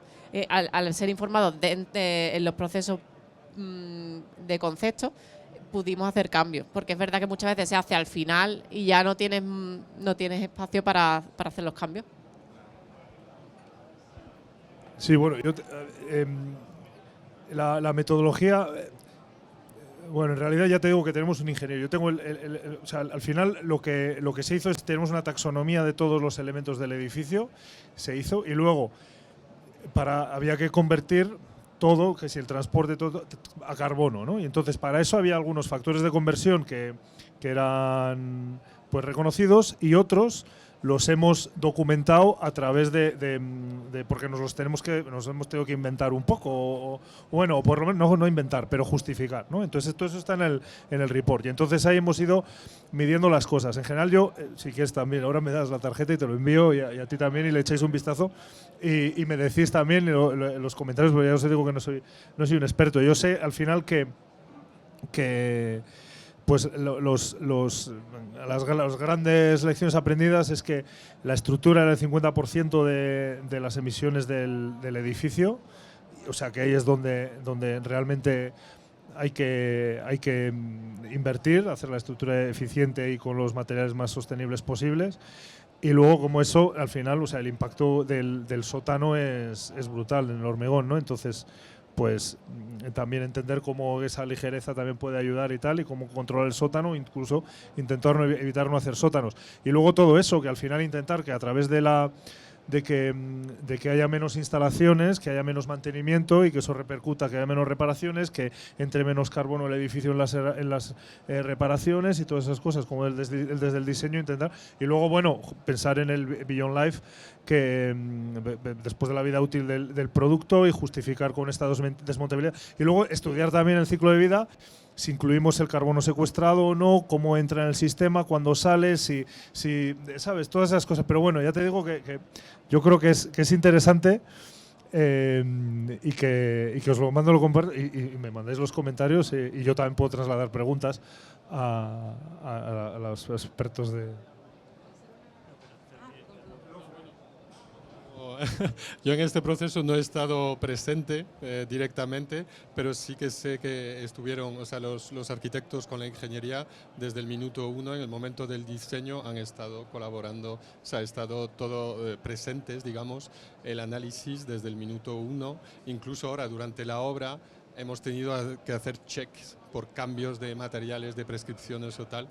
al ser informados en los procesos de concepto, pudimos hacer cambios, porque es verdad que muchas veces se hace al final y ya no tienes espacio para hacer los cambios. Sí, bueno, la metodología, bueno, en realidad ya te digo que tenemos un ingeniero. Yo tengo o sea, al final lo que se hizo es tenemos una taxonomía de todos los elementos del edificio, se hizo, y luego había que convertir todo, que si el transporte, todo a carbono, ¿no? Y entonces para eso había algunos factores de conversión que eran pues reconocidos, y otros los hemos documentado a través porque nos hemos tenido que inventar un poco, o por lo menos no inventar, pero justificar, ¿no? Entonces todo eso está en el report, y entonces ahí hemos ido midiendo las cosas. En general yo, si quieres también, ahora me das la tarjeta y te lo envío, y a ti también, y le echáis un vistazo y me decís también en los comentarios, porque ya os digo que no soy un experto. Yo sé al final que pues las grandes lecciones aprendidas es que la estructura era el 50% de las emisiones del edificio, o sea que ahí es donde realmente hay que invertir, hacer la estructura eficiente y con los materiales más sostenibles posibles. Y luego, como eso, al final, o sea, el impacto del sótano es brutal en el hormigón, ¿no? Entonces, pues también entender cómo esa ligereza también puede ayudar y tal, y cómo controlar el sótano, incluso intentar evitar no hacer sótanos. Y luego todo eso, que al final intentar que a través de que haya menos instalaciones, que haya menos mantenimiento y que eso repercuta, que haya menos reparaciones, que entre menos carbono el edificio en las reparaciones y todas esas cosas, como desde el diseño intentar. Y luego, bueno, pensar en el Beyond Life, que después de la vida útil del producto, y justificar con esta desmontabilidad. Y luego estudiar también el ciclo de vida, si incluimos el carbono secuestrado o no, cómo entra en el sistema, cuándo sale, si sabes, todas esas cosas. Pero bueno, ya te digo que yo creo que es interesante, y que os lo mando, y me mandáis los comentarios, y yo también puedo trasladar preguntas a los expertos de... Yo en este proceso no he estado presente directamente, pero sí que sé que estuvieron, o sea, los arquitectos con la ingeniería desde el minuto 1, en el momento del diseño, han estado colaborando, o sea, ha estado todo presentes, digamos, el análisis desde el minuto 1, incluso ahora durante la obra hemos tenido que hacer checks por cambios de materiales, de prescripciones o tal,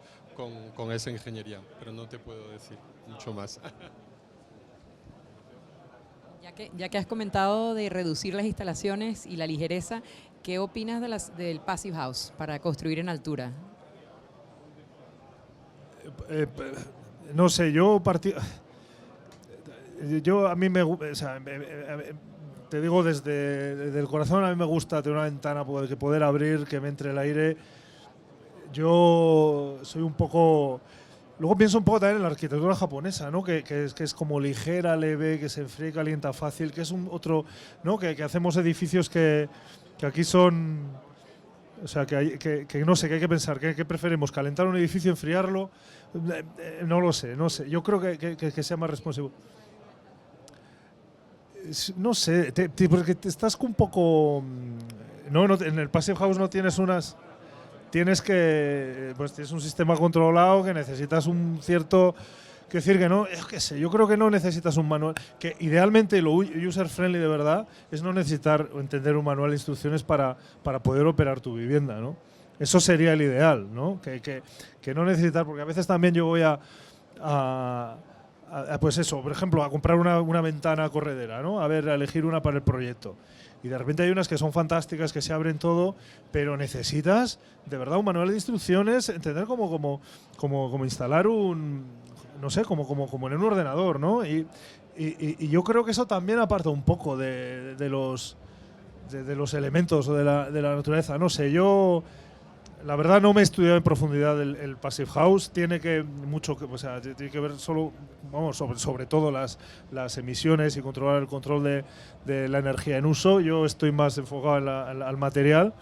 con esa ingeniería, pero no te puedo decir mucho más. Ya que has comentado de reducir las instalaciones y la ligereza, ¿qué opinas del Passive House para construir en altura? No sé, a mí o sea, te digo desde el corazón, a mí me gusta tener una ventana que poder abrir, que me entre el aire. Yo soy un poco... Luego pienso un poco también en la arquitectura japonesa, ¿no? que es como ligera, leve, que se enfría y calienta fácil, que es otro, ¿no? que hacemos edificios que aquí son... O sea, que no sé, que hay que pensar, ¿qué preferimos? ¿Calentar un edificio, enfriarlo? No lo sé, no sé. Yo creo que sea más responsivo. No sé, porque estás un poco... No, en el Passive House no tienes unas... Tienes un sistema controlado, que necesitas un cierto... Quiero decir que no, qué sé, yo creo que no necesitas un manual. Que idealmente lo user-friendly de verdad es no necesitar o entender un manual de instrucciones para poder operar tu vivienda, ¿no? Eso sería el ideal, ¿no? Que no necesitar, porque a veces también yo voy pues eso, por ejemplo, a comprar una ventana corredera, ¿no? A elegir una para el proyecto. Y de repente hay unas que son fantásticas, que se abren todo, pero necesitas de verdad un manual de instrucciones, entender cómo instalar no sé, como en un ordenador, ¿no? Y yo creo que eso también aparta un poco de los elementos o de la naturaleza. No sé, yo la verdad no me he estudiado en profundidad el Passive House. Tiene que ver sobre todo las emisiones y controlar el control de la energía en uso. Yo estoy más enfocado al material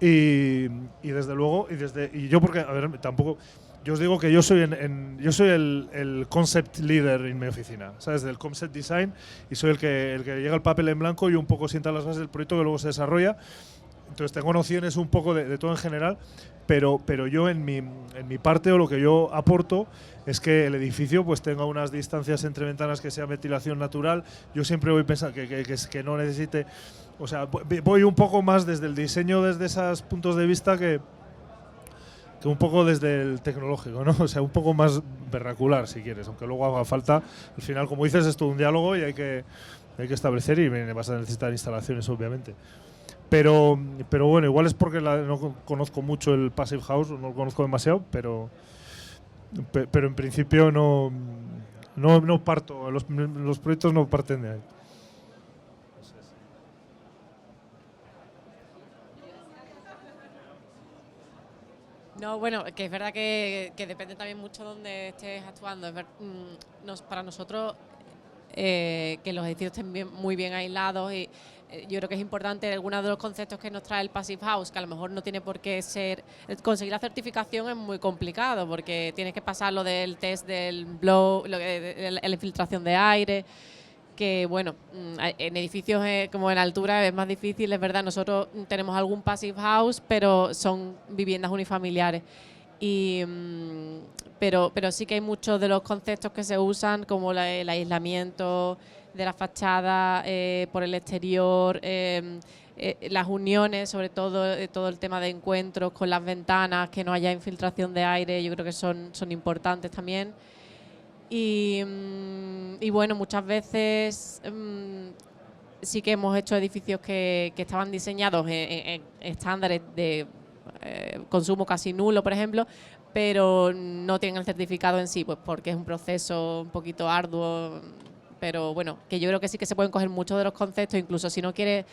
y desde luego yo porque a ver, tampoco yo os digo que yo soy el concept leader en mi oficina, ¿sabes? Del concept design, y soy el que llega el papel en blanco y un poco sienta las bases del proyecto que luego se desarrolla. Entonces tengo nociones un poco de todo en general, pero yo en mi parte, o lo que yo aporto, es que el edificio pues tenga unas distancias entre ventanas que sea ventilación natural. Yo siempre voy a pensar que no necesite... O sea, voy un poco más desde el diseño, desde esos puntos de vista, que un poco desde el tecnológico, ¿no? O sea, un poco más vernacular, si quieres, aunque luego haga falta. Al final, como dices, es todo un diálogo y hay que establecer, y vas a necesitar instalaciones, obviamente. Pero bueno, igual es porque no conozco mucho el Passive House, no lo conozco demasiado, pero en principio no parto, los proyectos no parten de ahí. No, bueno, que es verdad que depende también mucho de dónde estés actuando. Para nosotros, que los edificios estén muy bien aislados, y yo creo que es importante algunos de los conceptos que nos trae el Passive House, que a lo mejor no tiene por qué ser... Conseguir la certificación es muy complicado, porque tienes que pasar lo del test del blow, la infiltración de aire, que bueno, en edificios como en altura es más difícil, es verdad. Nosotros tenemos algún Passive House, pero son viviendas unifamiliares. Pero sí que hay muchos de los conceptos que se usan, como el aislamiento de la fachada por el exterior, las uniones, sobre todo todo el tema de encuentros con las ventanas, que no haya infiltración de aire, yo creo que son importantes también. Y bueno, muchas veces sí que hemos hecho edificios que estaban diseñados en estándares de consumo casi nulo, por ejemplo, pero no tienen el certificado en sí, pues porque es un proceso un poquito arduo. Pero bueno, que yo creo que sí que se pueden coger muchos de los conceptos, incluso si no quieres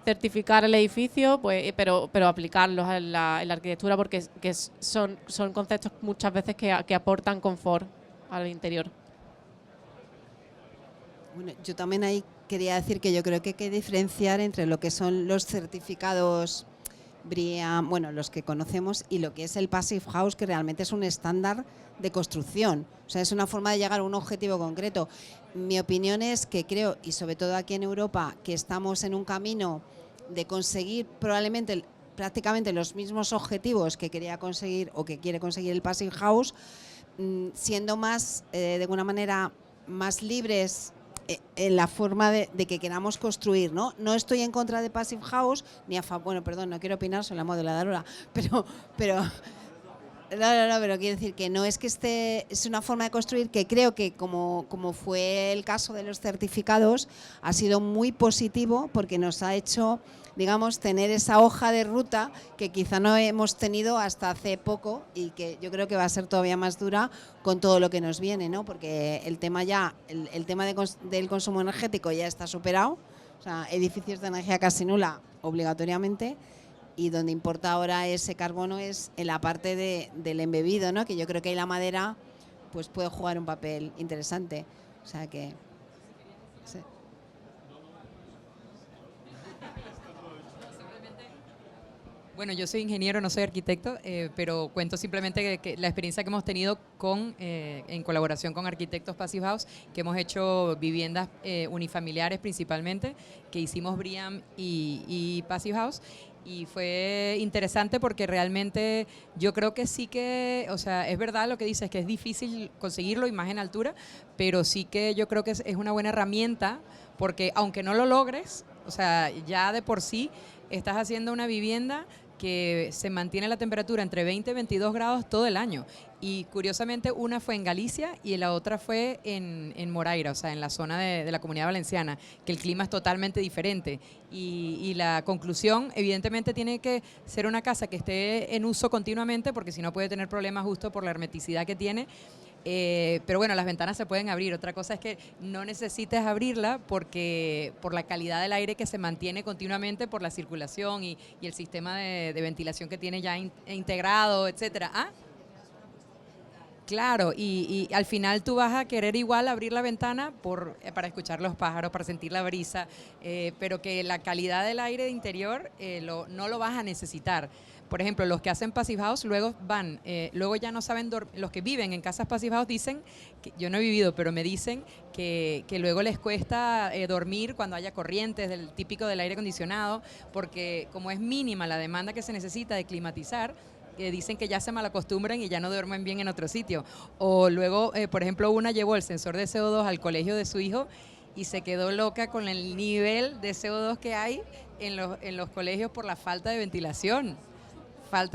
certificar el edificio, pues, pero aplicarlos en la arquitectura, porque son conceptos muchas veces que aportan confort al interior. Bueno, yo también ahí quería decir que yo creo que hay que diferenciar entre lo que son los certificados BREEAM, bueno, los que conocemos, y lo que es el Passive House, que realmente es un estándar de construcción. O sea, es una forma de llegar a un objetivo concreto. Mi opinión es que creo, y sobre todo aquí en Europa, que estamos en un camino de conseguir probablemente prácticamente los mismos objetivos que quería conseguir o que quiere conseguir el Passive House, siendo más, de alguna manera, más libres en la forma de que queramos construir, ¿no? No estoy en contra de Passive House, ni a favor, bueno, perdón, no quiero opinar, soy la modeladora, pero quiero decir que no es que es una forma de construir que creo que como fue el caso de los certificados, ha sido muy positivo porque nos ha hecho, digamos, tener esa hoja de ruta que quizá no hemos tenido hasta hace poco y que yo creo que va a ser todavía más dura con todo lo que nos viene, ¿no? Porque el tema del consumo energético ya está superado, o sea, edificios de energía casi nula obligatoriamente, y donde importa ahora ese carbono es en la parte del embebido, ¿no? Que yo creo que ahí la madera pues puede jugar un papel interesante. O sea que... Sí. Bueno, yo soy ingeniero, no soy arquitecto, pero cuento simplemente que la experiencia que hemos tenido en colaboración con Arquitectos Passive House, que hemos hecho viviendas unifamiliares principalmente, que hicimos BREEAM y Passive House. Y fue interesante porque realmente yo creo que sí que, o sea, es verdad lo que dices, que es difícil conseguirlo y más en altura, pero sí que yo creo que es una buena herramienta porque aunque no lo logres, o sea, ya de por sí estás haciendo una vivienda que se mantiene la temperatura entre 20 y 22 grados todo el año. Y curiosamente una fue en Galicia y la otra fue en Moraira, o sea, en la zona de la Comunidad Valenciana, que el clima es totalmente diferente. Y la conclusión, evidentemente, tiene que ser una casa que esté en uso continuamente, porque si no puede tener problemas justo por la hermeticidad que tiene. Pero bueno, las ventanas se pueden abrir. Otra cosa es que no necesites abrirla porque por la calidad del aire que se mantiene continuamente por la circulación y el sistema de ventilación que tiene ya integrado, etcétera. ¿Ah? Claro, y al final tú vas a querer igual abrir la ventana para escuchar los pájaros, para sentir la brisa, pero que la calidad del aire de interior no lo vas a necesitar. Por ejemplo, los que hacen Passive House luego ya no saben los que viven en casas Passive House dicen, yo no he vivido, pero me dicen que luego les cuesta dormir cuando haya corrientes, del típico del aire acondicionado, porque como es mínima la demanda que se necesita de climatizar, dicen que ya se malacostumbran y ya no duermen bien en otro sitio. O luego, por ejemplo, una llevó el sensor de CO2 al colegio de su hijo y se quedó loca con el nivel de CO2 que hay en los colegios por la falta de ventilación.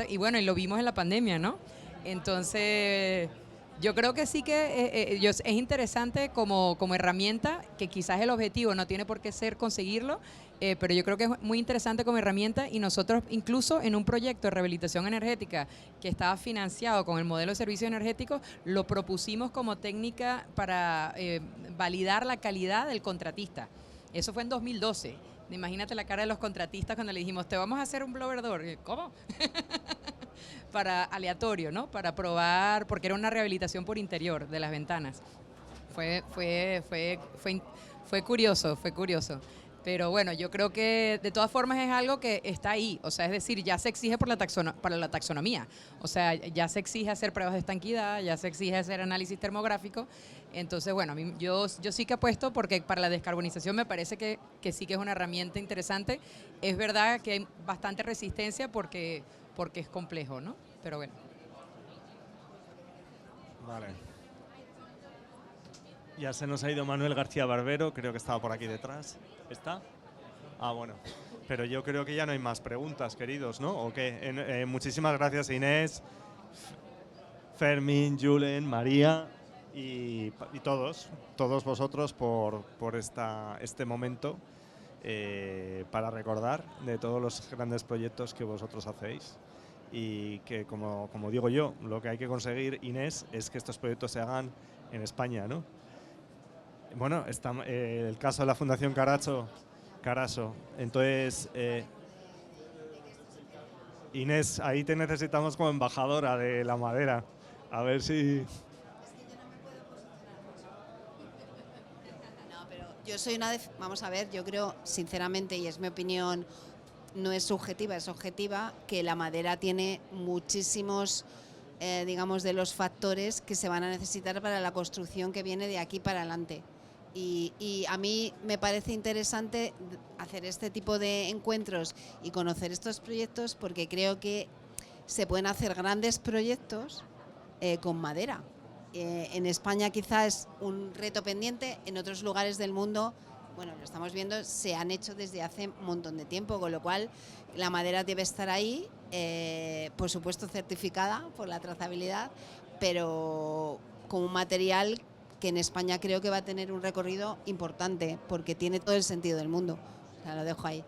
Y bueno, y lo vimos en la pandemia, ¿no? Entonces, yo creo que sí que es interesante como herramienta, que quizás el objetivo no tiene por qué ser conseguirlo, pero yo creo que es muy interesante como herramienta y nosotros incluso en un proyecto de rehabilitación energética que estaba financiado con el modelo de servicios energéticos, lo propusimos como técnica para validar la calidad del contratista. Eso fue en 2012. Imagínate la cara de los contratistas cuando le dijimos, te vamos a hacer un blower door. ¿Cómo? Para aleatorio, ¿no? Para probar, porque era una rehabilitación por interior de las ventanas. Fue curioso, fue curioso. Pero bueno, yo creo que de todas formas es algo que está ahí. O sea, es decir, ya se exige para la taxonomía. O sea, ya se exige hacer pruebas de estanquidad, ya se exige hacer análisis termográfico. Entonces, bueno, yo sí que apuesto porque para la descarbonización me parece que sí que es una herramienta interesante. Es verdad que hay bastante resistencia porque es complejo, ¿no? Pero bueno. Vale. Ya se nos ha ido Manuel García Barbero, creo que estaba por aquí detrás. ¿Está? Ah, bueno. Pero yo creo que ya no hay más preguntas, queridos, ¿no? ¿O qué? Muchísimas gracias, Inés, Fermín, Julen, María y todos vosotros por este momento para recordar de todos los grandes proyectos que vosotros hacéis. Y que, como digo yo, lo que hay que conseguir, Inés, es que estos proyectos se hagan en España, ¿no? Bueno, el caso de la Fundación Caraso. Entonces, Inés, ahí te necesitamos como embajadora de la madera. A ver si... No, pero yo soy vamos a ver, yo creo, sinceramente, y es mi opinión, no es subjetiva, es objetiva, que la madera tiene muchísimos, digamos, de los factores que se van a necesitar para la construcción que viene de aquí para adelante. Y a mí me parece interesante hacer este tipo de encuentros y conocer estos proyectos porque creo que se pueden hacer grandes proyectos con madera. En España quizás es un reto pendiente, en otros lugares del mundo, bueno, lo estamos viendo, se han hecho desde hace un montón de tiempo, con lo cual la madera debe estar ahí, por supuesto certificada por la trazabilidad, pero como un material que en España creo que va a tener un recorrido importante, porque tiene todo el sentido del mundo. O sea, lo dejo ahí.